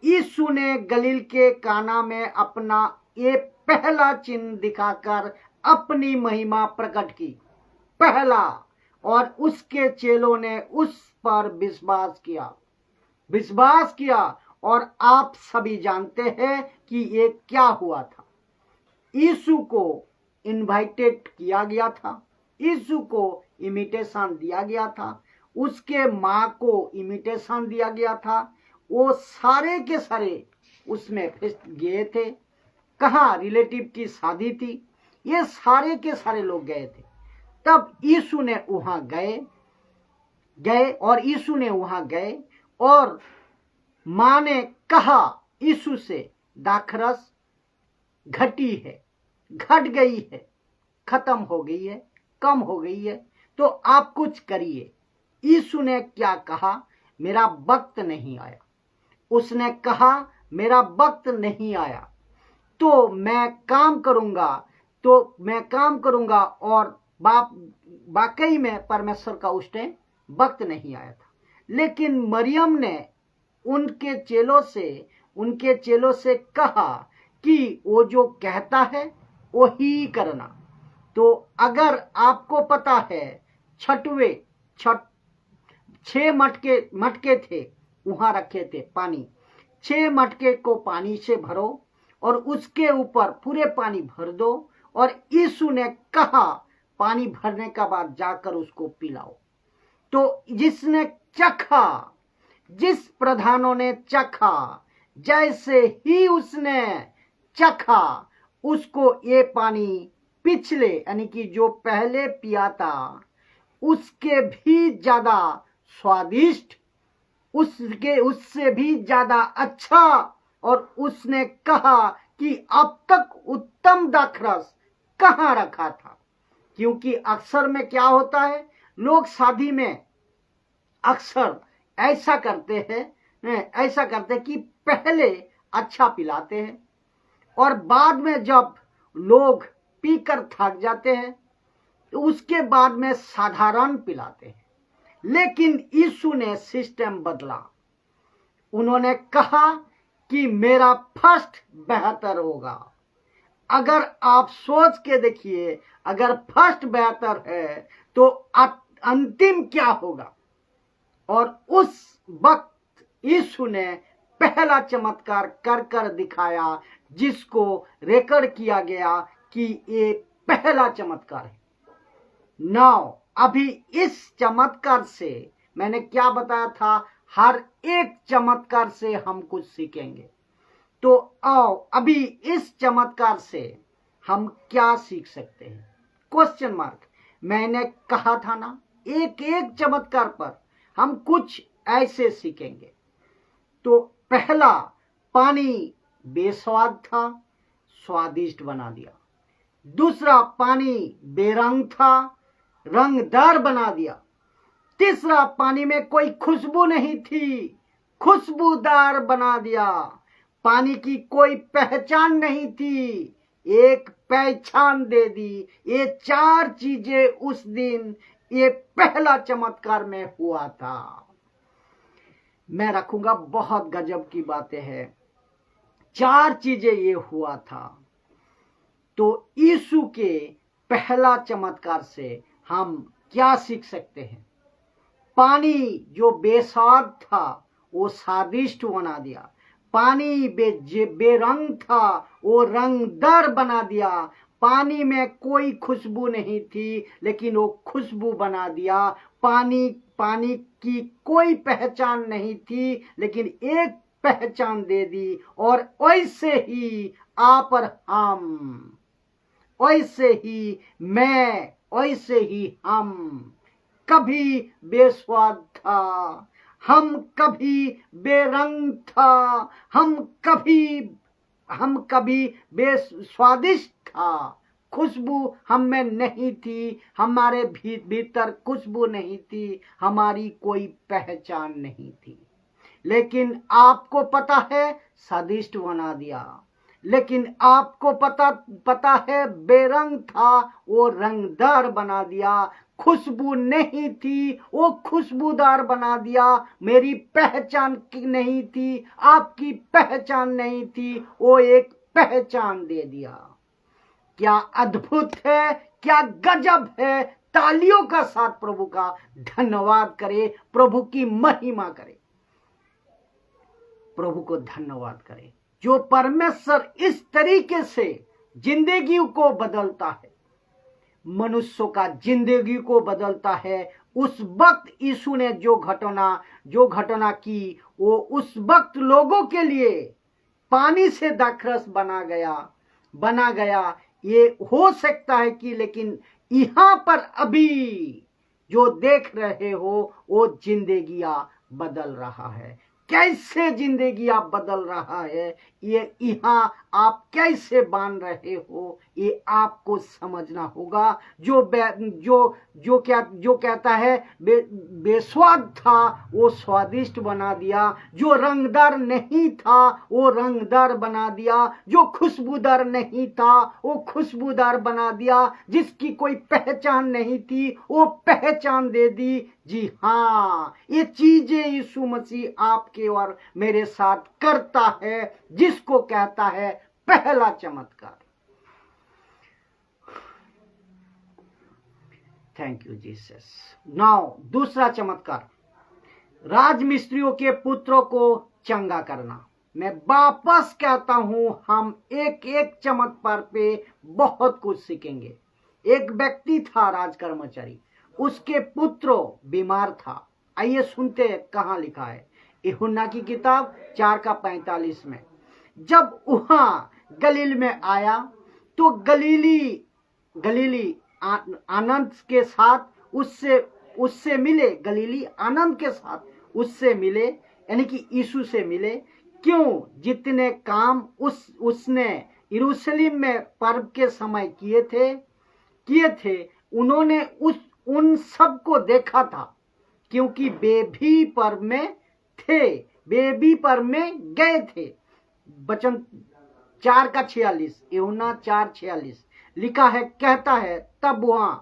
यीशु ने गलील के काना में अपना ये पहला चिन्ह दिखाकर अपनी महिमा प्रकट की, पहला, और उसके चेलों ने उस पर विश्वास किया। और आप सभी जानते हैं कि ये क्या हुआ था। यीशु को इनवाइटेड किया गया था, यीशु को इमिटेशन दिया गया था, उसके माँ को इमिटेशन दिया गया था। वो सारे के सारे उसमें गए थे। कहाँ? रिलेटिव की शादी थी, ये सारे के सारे लोग गए थे। तब यीशु ने वहां गए और माँ ने कहा यीशु से, दाखरस घट गई है, खत्म हो गई है, कम हो गई है, तो आप कुछ करिए। यीशु ने क्या कहा? मेरा वक्त नहीं आया। उसने कहा मेरा वक्त नहीं आया, तो मैं काम करूंगा। और वाकई में परमेश्वर का उस टाइम वक्त नहीं आया था। लेकिन मरियम ने उनके चेलों से कहा कि वो जो कहता है वो ही करना। तो अगर आपको पता है, 6 मटके थे वहां रखे थे पानी, 6 मटके को पानी से भरो और उसके ऊपर पूरे पानी भर दो। और यीशु ने कहा पानी भरने का बाद जाकर उसको पिलाओ। तो जिस प्रधानों ने चखा, जैसे ही उसने चखा, उसको ये पानी पिछले यानी कि जो पहले पिया था उसके भी ज्यादा स्वादिष्ट, उससे भी ज्यादा अच्छा। और उसने कहा कि अब तक उत्तम दाखरस कहाँ रखा था। क्योंकि अक्सर में क्या होता है, लोग शादी में अक्सर ऐसा करते हैं कि पहले अच्छा पिलाते हैं और बाद में जब लोग पीकर थक जाते हैं तो उसके बाद में साधारण पिलाते हैं। लेकिन यीशु ने सिस्टम बदला। उन्होंने कहा कि मेरा फर्स्ट बेहतर होगा। अगर आप सोच के देखिए, अगर फर्स्ट बेहतर है तो अंतिम क्या होगा। और उस वक्त यीशु ने पहला चमत्कार कर दिखाया, जिसको रिकॉर्ड किया गया कि ये पहला चमत्कार है। नाउ अभी इस चमत्कार से मैंने क्या बताया था, हर एक चमत्कार से हम कुछ सीखेंगे। तो आओ अभी इस चमत्कार से हम क्या सीख सकते हैं? Question mark. मैंने कहा था ना, एक एक चमत्कार पर हम कुछ ऐसे सीखेंगे। तो पहला, पानी बेस्वाद था, स्वादिष्ट बना दिया। दूसरा, पानी बेरंग था, रंगदार बना दिया। तीसरा, पानी में कोई खुशबू नहीं थी, खुशबूदार बना दिया। पानी की कोई पहचान नहीं थी, एक पहचान दे दी। ये 4 चीजें उस दिन ये पहला चमत्कार में हुआ था। मैं रखूंगा, बहुत गजब की बातें हैं। 4 चीजें ये हुआ था। तो यीशु के पहला चमत्कार से हम क्या सीख सकते हैं? पानी जो बेस्वाद था वो स्वादिष्ट बना दिया। पानी बेरंग था वो रंगदार बना दिया। पानी में कोई खुशबू नहीं थी लेकिन वो खुशबू बना दिया। पानी की कोई पहचान नहीं थी लेकिन एक पहचान दे दी। और वैसे ही आप और हम, वैसे ही मैं, वैसे ही हम, कभी बेस्वाद था, हम कभी बेरंग था, हम कभी बेस्वादिष्ट था, खुशबू हम में नहीं थी, हमारे भीतर खुशबू नहीं थी, हमारी कोई पहचान नहीं थी। लेकिन आपको पता है स्वादिष्ट बना दिया। लेकिन आपको पता है बेरंग था, वो रंगदार बना दिया। खुशबू नहीं थी, वो खुशबूदार बना दिया। मेरी पहचान नहीं थी, आपकी पहचान नहीं थी, वो एक पहचान दे दिया। क्या अद्भुत है, क्या गजब है। तालियों का साथ प्रभु का धन्यवाद करें, प्रभु की महिमा करें, प्रभु को धन्यवाद करें। जो परमेश्वर इस तरीके से जिंदगी को बदलता है, मनुष्यों का जिंदगी को बदलता है। उस वक्त यीशु ने जो घटना की, वो उस वक्त लोगों के लिए पानी से दाखरस बना गया। ये हो सकता है कि, लेकिन यहां पर अभी जो देख रहे हो वो जिंदगियां बदल रहा है। कैसे जिंदगी आप बदल रहा है, ये यहाँ आप कैसे बांध रहे हो, ये आपको समझना होगा। जो कहता है बेस्वाद था वो स्वादिष्ट बना दिया, जो रंगदार नहीं था वो रंगदार बना दिया, जो खुशबूदार नहीं था वो खुशबूदार बना दिया, जिसकी कोई पहचान नहीं थी वो पहचान दे दी। जी हाँ, ये चीजें यीशु मसीह आपके और मेरे साथ करता है, जिसको कहता है पहला चमत्कार। Thank you Jesus. नाउ दूसरा चमत्कार, राजमिस्त्रियों के पुत्रों को चंगा करना। मैं वापस कहता हूं, हम एक एक चमत्कार पे बहुत कुछ सीखेंगे। एक व्यक्ति था राजकर्मचारी, उसके पुत्र बीमार था। आइए सुनते हैं कहां लिखा है। यूहन्ना की किताब 4:45 में। जब वहां गलील में आया तो गलीली आनंद के साथ उससे मिले। गलीली आनंद के साथ उससे मिले, यानी कि यीशु से मिले। क्यों? जितने काम उसने यरूशलेम में पर्व के समय किए थे उन्होंने उन सब को देखा था, क्योंकि वे भी पर्व में गए थे। वचन 4:46, यूहन्ना 4:46 लिखा है, कहता है, तब वहां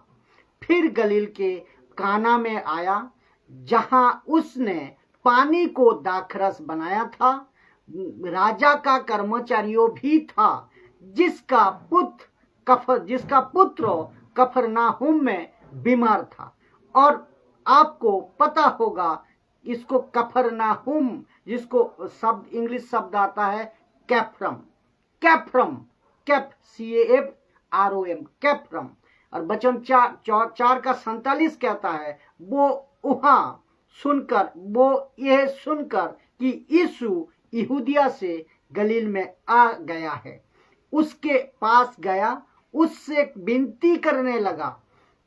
फिर गलील के काना में आया, जहां उसने पानी को दाखरस बनाया था। राजा का कर्मचारियों भी था, जिसका पुत्र कफरनाहुम में बीमार था। और आपको पता होगा इसको कफरनाहुम, जिसको शब्द इंग्लिश शब्द आता है कैफ्रम, CAFROM, कैफ्रम। और वचन 4:47 कहता है, वो यह सुनकर कि यीशु यहूदिया से गलील में आ गया है, उसके पास गया, उससे विनती करने लगा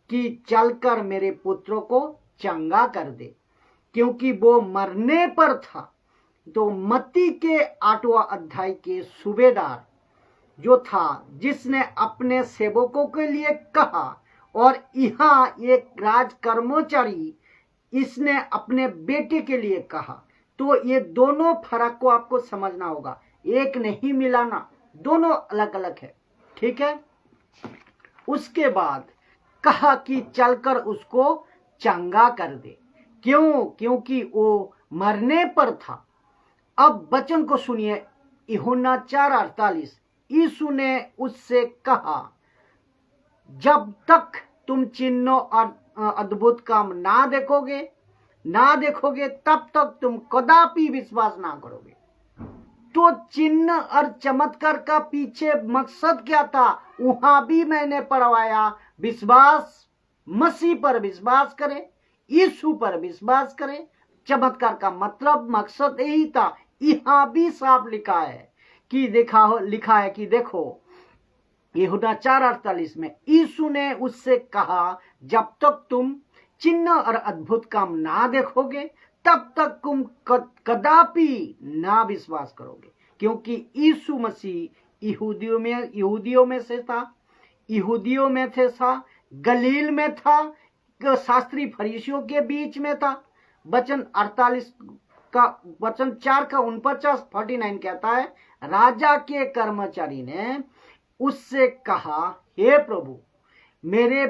कि चलकर मेरे पुत्र को चंगा कर दे, क्योंकि वो मरने पर था। तो मत्ती के 8वां अध्याय के सूबेदार जो था, जिसने अपने सेवकों के लिए कहा, और यहाँ एक राजकर्मचारी इसने अपने बेटे के लिए कहा। तो ये दोनों फर्क को आपको समझना होगा, एक नहीं मिलाना, दोनों अलग अलग है, ठीक है। उसके बाद कहा कि चलकर उसको चंगा कर दे। क्यों? क्योंकि वो मरने पर था। अब वचन को सुनिए, यूहन्ना 4:48, यीशु ने उससे कहा, जब तक तुम चिन्ह और अद्भुत काम ना देखोगे तब तक तुम कदापि विश्वास ना करोगे। तो चिन्ह और चमत्कार का पीछे मकसद क्या था? वहां भी मैंने पढ़वाया, विश्वास, मसीह पर विश्वास करें, यीशु पर विश्वास करें। चमत्कार का मतलब, मकसद यही था। यहां भी साफ लिखा है कि देखो, यूहन्ना 4:48 में यीशु ने उससे कहा, जब तक तुम चिन्ह और अद्भुत काम ना देखोगे तब तक तुम कदापि ना विश्वास करोगे। क्योंकि यीशु मसीह यहूदियों में से था, यहूदियों में थे था, गलील में था, शास्त्री फरीसियों के बीच में था। वचन 48 का वचन 4 का 49 कहता है, राजा के कर्मचारी ने उससे कहा, हे प्रभु, मेरे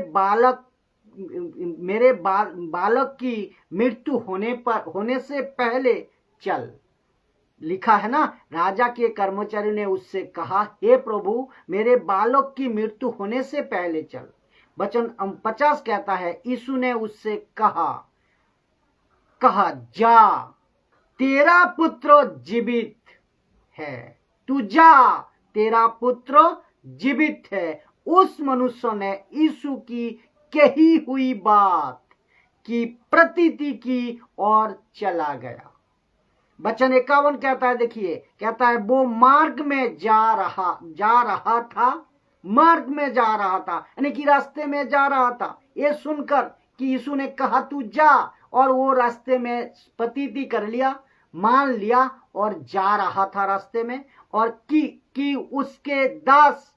बालक की मृत्यु होने से पहले चल। लिखा है ना, राजा के कर्मचारी ने उससे कहा, हे प्रभु, मेरे बालक की मृत्यु होने से पहले चल। वचन 50 कहता है, यीशु ने उससे कहा जा, तेरा पुत्र जीवित है, तू जा, तेरा पुत्र जीवित है। उस मनुष्य ने यीशु की कही हुई बात की प्रतीति की और चला गया। वचन 51 कहता है, देखिए, कहता है, वो मार्ग में जा रहा था, मार्ग में जा रहा था, यानी कि रास्ते में जा रहा था। ये सुनकर कि यीशु ने कहा तू जा, और वो रास्ते में प्रतीति कर लिया, मान लिया और जा रहा था रास्ते में, और कि उसके दास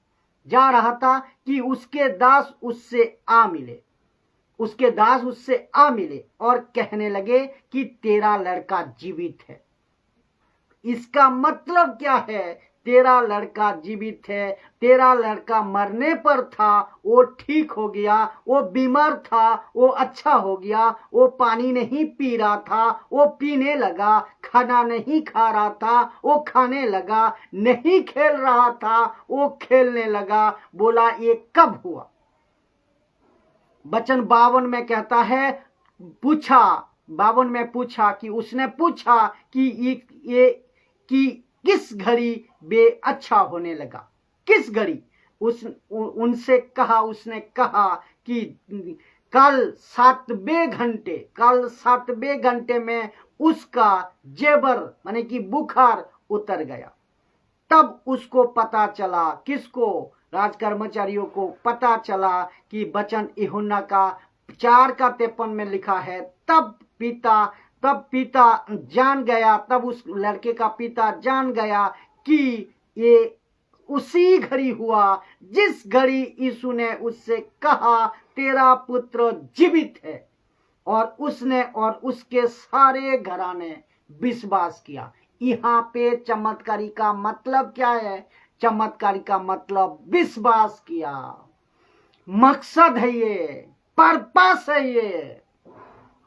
जा रहा था कि उसके दास उससे आ मिले, उसके दास उससे आ मिले और कहने लगे कि तेरा लड़का जीवित है। इसका मतलब क्या है? तेरा लड़का जीवित है, तेरा लड़का मरने पर था, वो ठीक हो गया, वो बीमार था, वो अच्छा हो गया, वो पानी नहीं पी रहा था, वो पीने लगा, खाना नहीं खा रहा था, वो खाने लगा, नहीं खेल रहा था, वो खेलने लगा। बोला ये कब हुआ? वचन 52 में कहता है, 52 में पूछा कि उसने पूछा कि किस घड़ी वे अच्छा होने लगा, किस घड़ी? उसने कहा कि कल 7वें घंटे में उसका जेबर माने कि बुखार उतर गया। तब उसको पता चला, किसको? राजकर्मचारियों को पता चला कि वचन यूहन्ना का 4 का 53 में लिखा है, तब पिता जान गया, तब उस लड़के का पिता जान गया कि ये उसी घड़ी हुआ जिस घड़ी यीशु ने उससे कहा तेरा पुत्र जीवित है, और उसने और उसके सारे घराने विश्वास किया। यहाँ पे चमत्कारी का मतलब क्या है? चमत्कारी का मतलब विश्वास किया। मकसद है ये, पर्पस है ये।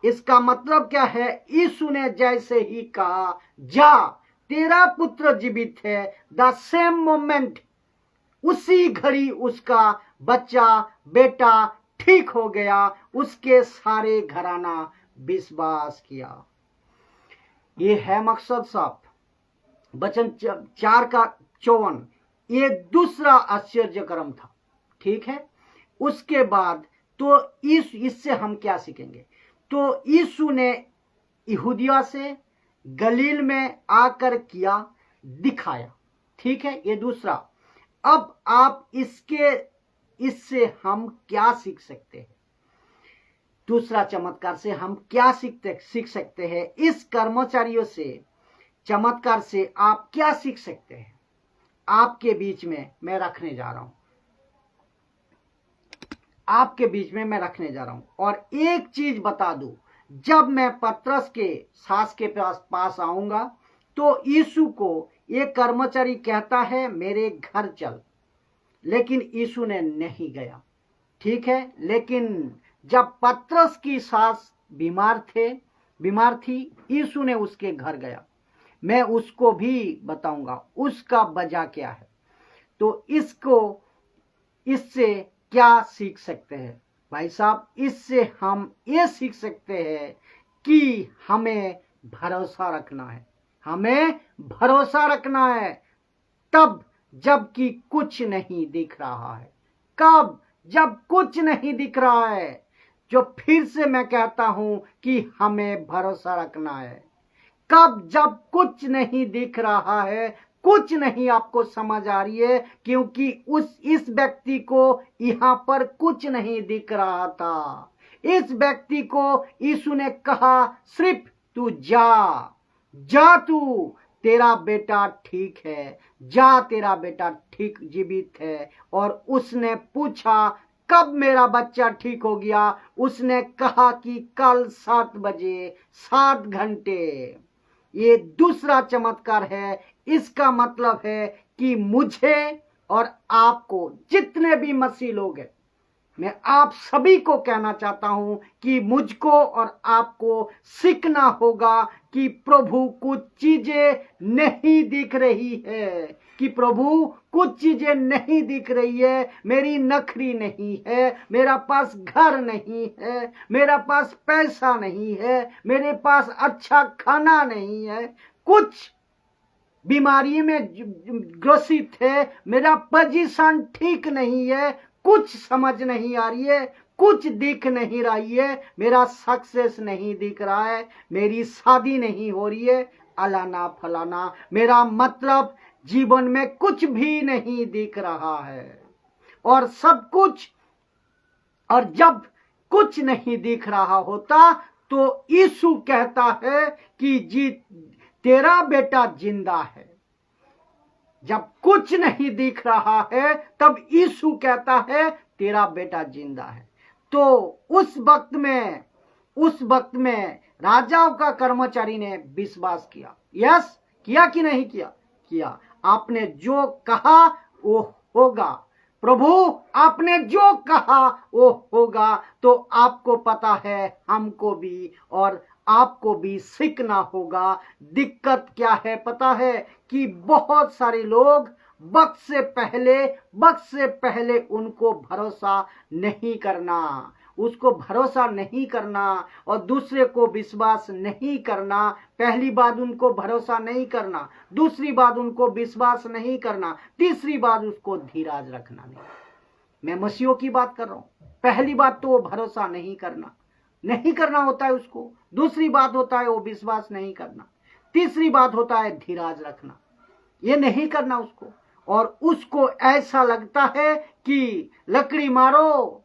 इसका मतलब क्या है? यीशु ने जैसे ही कहा जा, तेरा पुत्र जीवित है, द सेम मोमेंट, उसी घड़ी उसका बच्चा बेटा ठीक हो गया, उसके सारे घराना विश्वास किया। ये है मकसद साहब। वचन 4 का 54, ये दूसरा आश्चर्यक्रम था। ठीक है, उसके बाद तो इससे हम क्या सीखेंगे? तो यीशु ने यहूदिया से गलील में आकर किया, दिखाया। ठीक है, ये दूसरा। अब आप इससे हम क्या सीख सकते हैं? दूसरा चमत्कार से हम क्या सीख सकते हैं? इस कर्मचारियों से, चमत्कार से आप क्या सीख सकते हैं? आपके बीच में मैं रखने जा रहा हूं, आपके बीच में मैं रखने जा रहा हूं। और एक चीज बता दूं, जब मैं पतरस के सास के पास आऊंगा तो यीशु को ये कर्मचारी कहता है मेरे घर चल, लेकिन यीशु ने नहीं गया। ठीक है, लेकिन जब पतरस की सास बीमार थी, यीशु ने उसके घर गया। मैं उसको भी बताऊंगा उसका वजह क्या है। तो इससे क्या सीख सकते हैं भाई साहब? इससे हम ये सीख सकते हैं कि हमें भरोसा रखना है, हमें भरोसा रखना है तब जबकि कुछ नहीं दिख रहा है। कब? जब कुछ नहीं दिख रहा है। जो फिर से मैं कहता हूं कि हमें भरोसा रखना है। कब? जब कुछ नहीं दिख रहा है, कुछ नहीं आपको समझ आ रही है, क्योंकि इस व्यक्ति को यहां पर कुछ नहीं दिख रहा था। इस व्यक्ति को यीशु ने कहा सिर्फ तू जा, तू तेरा बेटा ठीक है, जा, तेरा बेटा ठीक जीवित है। और उसने पूछा कब मेरा बच्चा ठीक हो गया? उसने कहा कि कल 7 बजे, 7 घंटे। ये दूसरा चमत्कार है। इसका मतलब है कि मुझे और आपको, जितने भी मसीह लोग हैं, मैं आप सभी को कहना चाहता हूं कि मुझको और आपको सीखना होगा कि प्रभु कुछ चीजें नहीं दिख रही है, कि प्रभु कुछ चीजें नहीं दिख रही है। मेरी नखरी नहीं है, मेरा पास घर नहीं है, मेरा पास पैसा नहीं है, मेरे पास अच्छा खाना नहीं है, कुछ बीमारी में ग्रसित है, मेरा पोजीशन ठीक नहीं है, कुछ समझ नहीं आ रही है, कुछ दिख नहीं रही है, मेरा सक्सेस नहीं दिख रहा है, मेरी शादी नहीं हो रही है, अलाना फलाना, मेरा मतलब जीवन में कुछ भी नहीं दिख रहा है। और सब कुछ, और जब कुछ नहीं दिख रहा होता तो यीशु कहता है कि जी तेरा बेटा जिंदा है। जब कुछ नहीं दिख रहा है तब यीशु कहता है तेरा बेटा जिंदा है। तो उस वक्त में राजाओं का कर्मचारी ने विश्वास किया। यस, किया कि नहीं किया? किया। आपने जो कहा वो होगा। प्रभु आपने जो कहा वो होगा। तो आपको पता है, हमको भी और आपको भी सीखना होगा। दिक्कत क्या है पता है? कि बहुत सारे लोग वक्त से पहले उनको भरोसा नहीं करना, उसको भरोसा नहीं करना और दूसरे को विश्वास नहीं करना। पहली बात उनको भरोसा नहीं करना, दूसरी बात उनको विश्वास नहीं करना, तीसरी बात उसको धीरज रखना नहीं। मैं मसीहों की बात कर रहा हूं। पहली बात तो वो भरोसा नहीं करना होता है उसको। दूसरी बात होता है वो विश्वास नहीं करना। तीसरी बात होता है धीरज रखना। ये नहीं करना उसको, और उसको ऐसा लगता है कि लकड़ी मारो,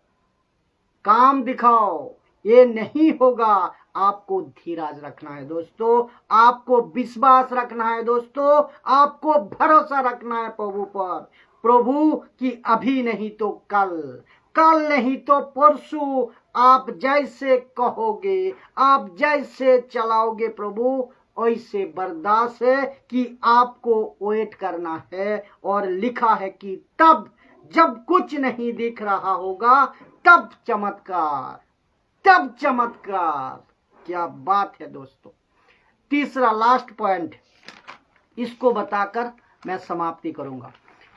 काम दिखाओ, ये नहीं होगा। आपको धीरज रखना है दोस्तों, आपको विश्वास रखना है दोस्तों, आपको भरोसा रखना है प्रभु पर। प्रभु की अभी नहीं तो कल नहीं तो परसों, आप जैसे कहोगे, आप जैसे चलाओगे प्रभु, ऐसे बर्दाश्त है कि आपको वेट करना है। और लिखा है कि तब जब कुछ नहीं दिख रहा होगा तब चमत्कार। क्या बात है दोस्तों। तीसरा लास्ट पॉइंट, इसको बताकर मैं समाप्ति करूंगा।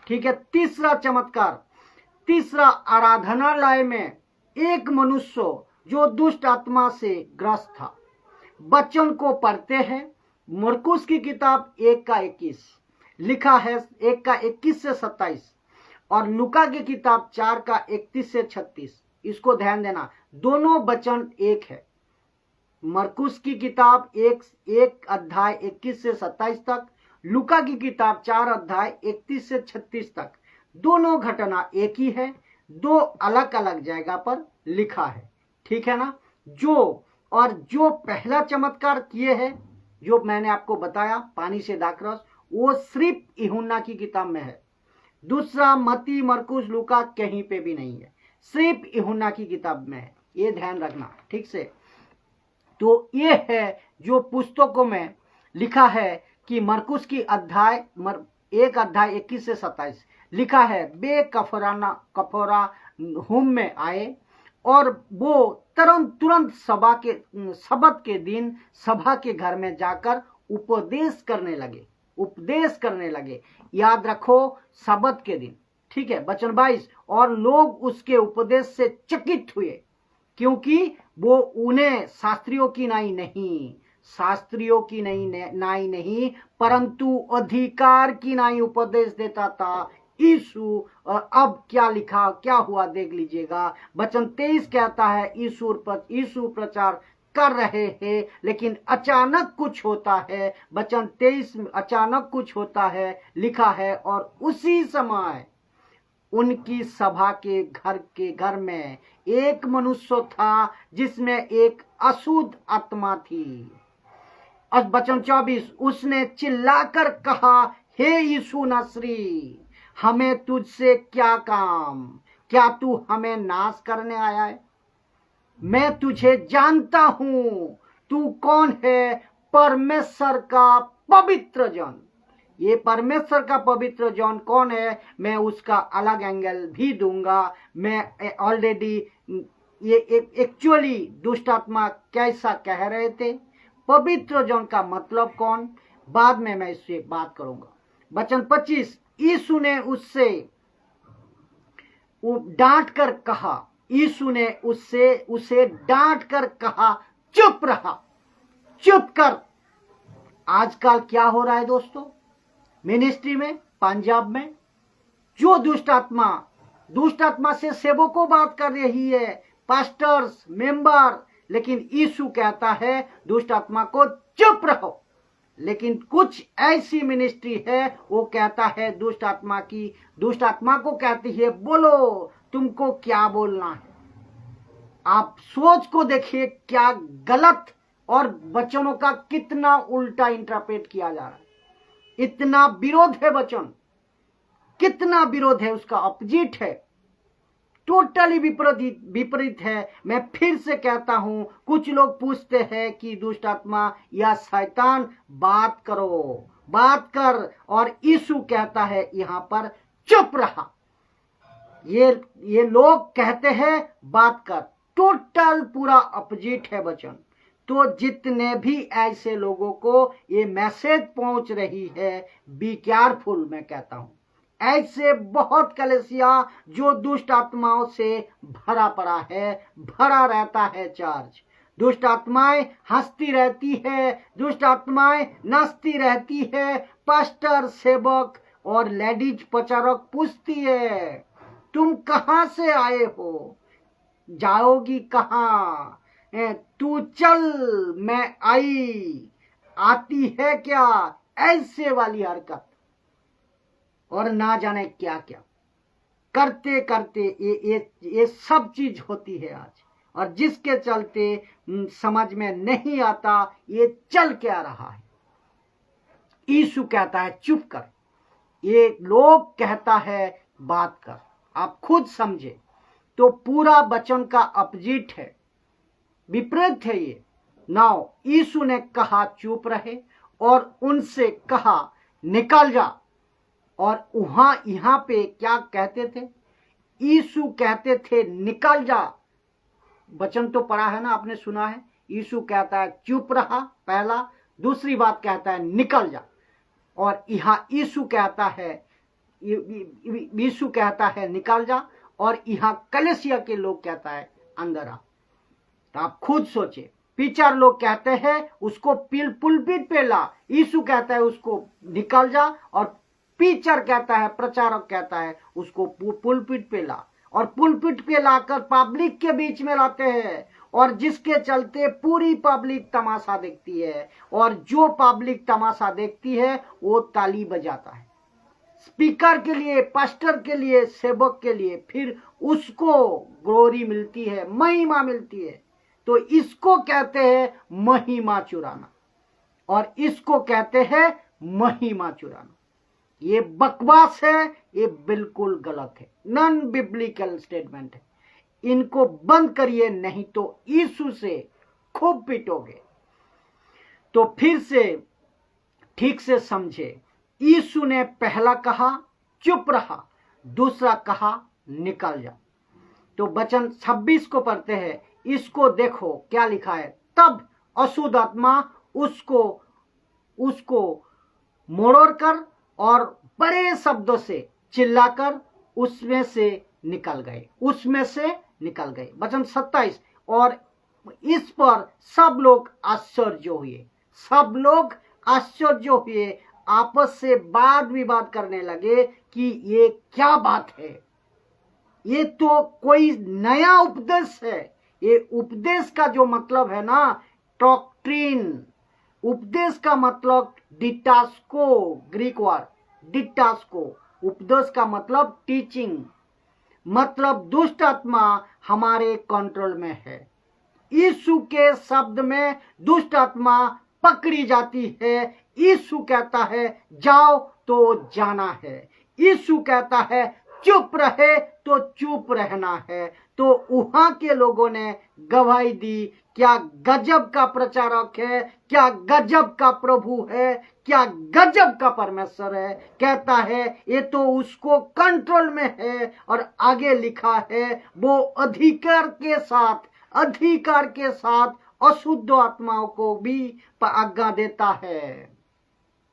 ठीक है, तीसरा चमत्कार। तीसरा, आराधनालय में एक मनुष्य जो दुष्ट आत्मा से ग्रस्त था। वचन को पढ़ते हैं। मरकुस की किताब 1:21 लिखा है, 1:21 से 27, और लूका की किताब 4:31 से 36। इसको ध्यान देना, दोनों वचन एक है। मरकुस की किताब 1 अध्याय 21 से 27 तक, लूका की किताब 4 अध्याय 31 से 36 तक। दोनों घटना एक ही है, दो अलग अलग जगह पर लिखा है। ठीक है ना। जो पहला चमत्कार किए हैं, जो मैंने आपको बताया पानी से दाखरस, वो सिर्फ यूहन्ना की किताब में है। दूसरा मत्ती, मरकुस, लूका कहीं पे भी नहीं है, सिर्फ यूहन्ना की किताब में है। ये ध्यान रखना ठीक से। तो ये है जो पुस्तकों में लिखा है कि मरकुस की 1 अध्याय 21 से 27 लिखा है, बे कफरनहूम में आए और वो तुरंत सब्त के दिन सभा के घर में जाकर उपदेश करने लगे। याद रखो, सब्त के दिन। ठीक है, वचन 22, और लोग उसके उपदेश से चकित हुए, क्योंकि वो उन्हें शास्त्रियों की नाई नहीं परंतु अधिकार की नाई उपदेश देता था यीशु। और अब क्या हुआ देख लीजिएगा। वचन 23 कहता है, यीशु प्रचार कर रहे हैं, लेकिन अचानक कुछ होता है। वचन 23, अचानक कुछ होता है लिखा है, और उसी समय उनकी सभा के घर में एक मनुष्य था जिसमें एक अशुद्ध आत्मा थी। और वचन 24, उसने चिल्लाकर कहा, हे यीशु नसरी, हमें तुझसे क्या काम? क्या तू हमें नाश करने आया है? मैं तुझे जानता हूं, तू कौन है? परमेश्वर का पवित्र जन। ये परमेश्वर का पवित्र जन कौन है, मैं उसका अलग एंगल भी दूंगा। मैं ऑलरेडी ये एक्चुअली दुष्ट आत्मा कैसा कह रहे थे, पवित्र जन का मतलब कौन, बाद में मैं इससे बात करूंगा। वचन 25, यीशु ने उससे डांट कर कहा, यीशु ने उसे डांट कर कहा, चुप रहा, चुप कर। आजकल क्या हो रहा है दोस्तों, मिनिस्ट्री में, पंजाब में, जो दुष्ट आत्मा से सेवकों बात कर रही है, पास्टर्स, मेंबर, लेकिन यीशु कहता है दुष्ट आत्मा को चुप रहो। लेकिन कुछ ऐसी मिनिस्ट्री है, वो कहता है दुष्ट आत्मा को कहती है, बोलो, तुमको क्या बोलना है। आप सोच को देखिए, क्या गलत और वचनों का कितना उल्टा इंटरप्रेट किया जा रहा है। इतना विरोध है वचन, कितना विरोध है, उसका अपोजिट है, टोटली विपरीत है। मैं फिर से कहता हूं, कुछ लोग पूछते हैं कि दुष्ट आत्मा या शैतान, बात कर, और यीशु कहता है यहां पर चुप रहा। ये लोग कहते हैं बात कर, टोटल पूरा अपोजिट है वचन। तो जितने भी ऐसे लोगों को ये मैसेज पहुंच रही है, बी केयरफुल, मैं कहता हूं। ऐसे बहुत कलीसिया जो दुष्ट आत्माओं से भरा पड़ा है, भरा रहता है चर्च। दुष्ट आत्माएं हंसती रहती है, दुष्ट आत्माएं नाचती रहती है। पास्टर, सेवक और लेडीज प्रचारक पूछती है, तुम कहां से आए हो, जाओगी कहां? तू चल, मैं आती है क्या? ऐसे वाली हरकत, और ना जाने क्या क्या करते करते ये सब चीज होती है आज। और जिसके चलते समझ में नहीं आता ये चल क्या रहा है। यीशु कहता है चुप कर, ये लोग कहता है बात कर। आप खुद समझे तो पूरा वचन का अपोजिट है, विपरीत है ये। नाउ यीशु ने कहा चुप रहे और उनसे कहा निकल जा। और यहां पे क्या कहते थे, यीशु कहते थे निकल जा। वचन तो पढ़ा है ना, आपने सुना है। यीशु कहता है चुप रहा, पहला। दूसरी बात कहता है निकल जा। और यहां यीशु कहता है निकल जा, और यहां कलीसिया के लोग कहता है अंदर आ। तो आप खुद सोचे, पिचर लोग कहते हैं उसको पुलपिट पे ला, यीशु कहता है उसको निकल जा, और पिचर कहता है, प्रचारक कहता है उसको पुलपिट पे ला। और पुलपिट पे लाकर पब्लिक के बीच में लाते हैं, और जिसके चलते पूरी पब्लिक तमाशा देखती है। और जो पब्लिक तमाशा देखती है वो ताली बजाता है, स्पीकर के लिए, पास्टर के लिए, सेवक के लिए, फिर उसको ग्लोरी मिलती है, महिमा मिलती है। तो इसको कहते हैं महिमा चुराना, और इसको कहते हैं महिमा चुराना। ये बकवास है, ये बिल्कुल गलत है, नॉन बिब्लिकल स्टेटमेंट है। इनको बंद करिए, नहीं तो यीशु से खूब पिटोगे। तो फिर से ठीक से समझे, यीशु ने पहला कहा चुप रहा, दूसरा कहा निकल जा। तो वचन 26 को पढ़ते हैं, इसको देखो क्या लिखा है। तब अशुद्ध आत्मा उसको मोड़ कर और बड़े शब्दों से चिल्लाकर उसमें से निकल गए। वचन 27, और इस पर सब लोग आश्चर्य हुए, आपस से वाद विवाद करने लगे कि ये क्या बात है, ये तो कोई नया उपदेश है। ये उपदेश का जो मतलब है ना, डॉक्ट्रिन, उपदेश का मतलब डिटास्को, ग्रीक वर्ड डिटास्को। उपदेश का मतलब टीचिंग, मतलब दुष्ट आत्मा हमारे कंट्रोल में है। यीशु के शब्द में दुष्ट आत्मा पकड़ी जाती है। यीशु कहता है जाओ तो जाना है। यीशु कहता है चुप रहे तो चुप रहना है। तो वहां के लोगों ने गवाही दी, क्या गजब का प्रचारक है, क्या गजब का प्रभु है, क्या गजब का परमेश्वर है। कहता है ये तो उसको कंट्रोल में है। और आगे लिखा है वो अधिकार के साथ अशुद्ध आत्माओं को भी आज्ञा देता है,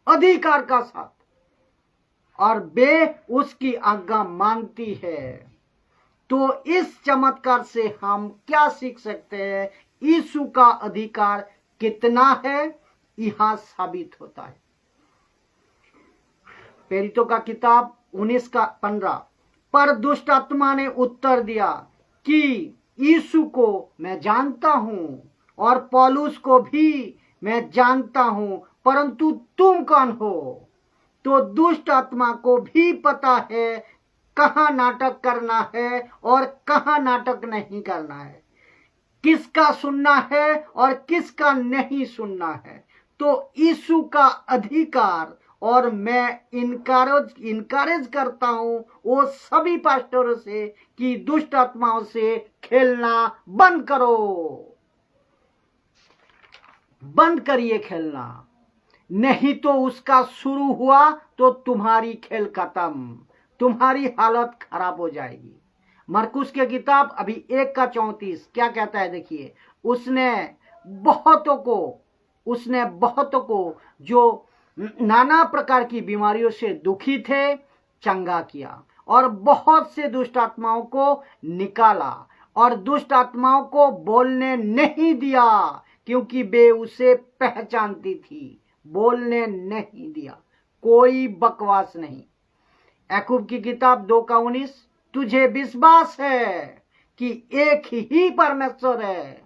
अधिकार का साथ, और वे उसकी आज्ञा मानती है। तो इस चमत्कार से हम क्या सीख सकते हैं? यीशु का अधिकार कितना है यहां साबित होता है। प्रेरितों का किताब 19:15, पर दुष्ट आत्मा ने उत्तर दिया कि यीशु को मैं जानता हूं और पौलुस को भी मैं जानता हूं, परंतु तुम कौन हो? तो दुष्ट आत्मा को भी पता है कहां नाटक करना है और कहां नाटक नहीं करना है, किसका सुनना है और किसका नहीं सुनना है। तो यीशु का अधिकार, और मैं इनकरेज करता हूं वो सभी पास्टरों से कि दुष्ट आत्माओं से खेलना बंद करो, बंद करिए खेलना, नहीं तो उसका शुरू हुआ तो तुम्हारी खेल खत्म, तुम्हारी हालत खराब हो जाएगी। मरकुस के किताब अभी 1:34 क्या कहता है देखिए, उसने बहुतों को जो नाना प्रकार की बीमारियों से दुखी थे चंगा किया, और बहुत से दुष्ट आत्माओं को निकाला, और दुष्ट आत्माओं को बोलने नहीं दिया क्योंकि वे उसे पहचानती थी। बोलने नहीं दिया, कोई बकवास नहीं। याकूब की किताब 2:19, तुझे विश्वास है कि एक ही परमेश्वर है,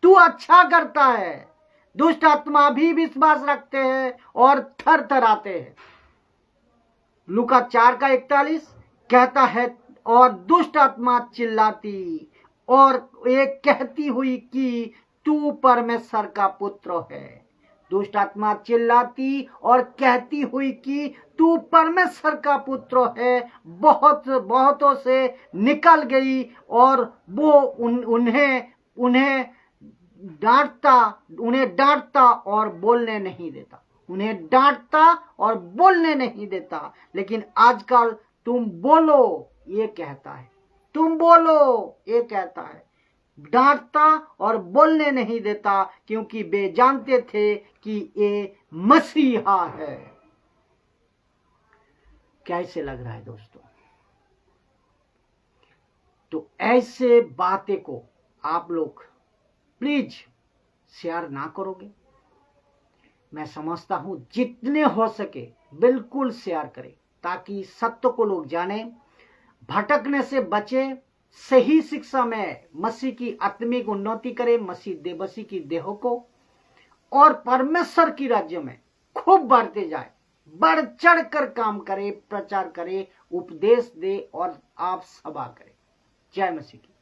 तू अच्छा करता है। दुष्ट आत्मा भी विश्वास रखते हैं और थर थर आते हैं। लूका 4:41 कहता है, और दुष्ट आत्मा चिल्लाती और एक कहती हुई कि तू परमेश्वर का पुत्र है। दुष्ट आत्मा चिल्लाती और कहती हुई कि तू परमेश्वर का पुत्र है। बहुतों से निकल गई और वो उन्हें डांटता और बोलने नहीं देता, उन्हें डांटता और बोलने नहीं देता। लेकिन आजकल तुम बोलो ये कहता है, तुम बोलो ये कहता है, डांटता और बोलने नहीं देता, क्योंकि वे जानते थे कि ये मसीहा है। कैसे लग रहा है दोस्तों? तो ऐसे बातें को आप लोग प्लीज शेयर ना करोगे? मैं समझता हूं जितने हो सके बिल्कुल शेयर करें, ताकि सत्य को लोग जाने, भटकने से बचे, सही शिक्षा में मसीह की आत्मिक उन्नति करे, मसीह की देह को, और परमेश्वर की राज्य में खूब बढ़ते जाए, बढ़ चढ़ कर काम करे, प्रचार करे, उपदेश दे और आप सभा करे। जय मसीह की।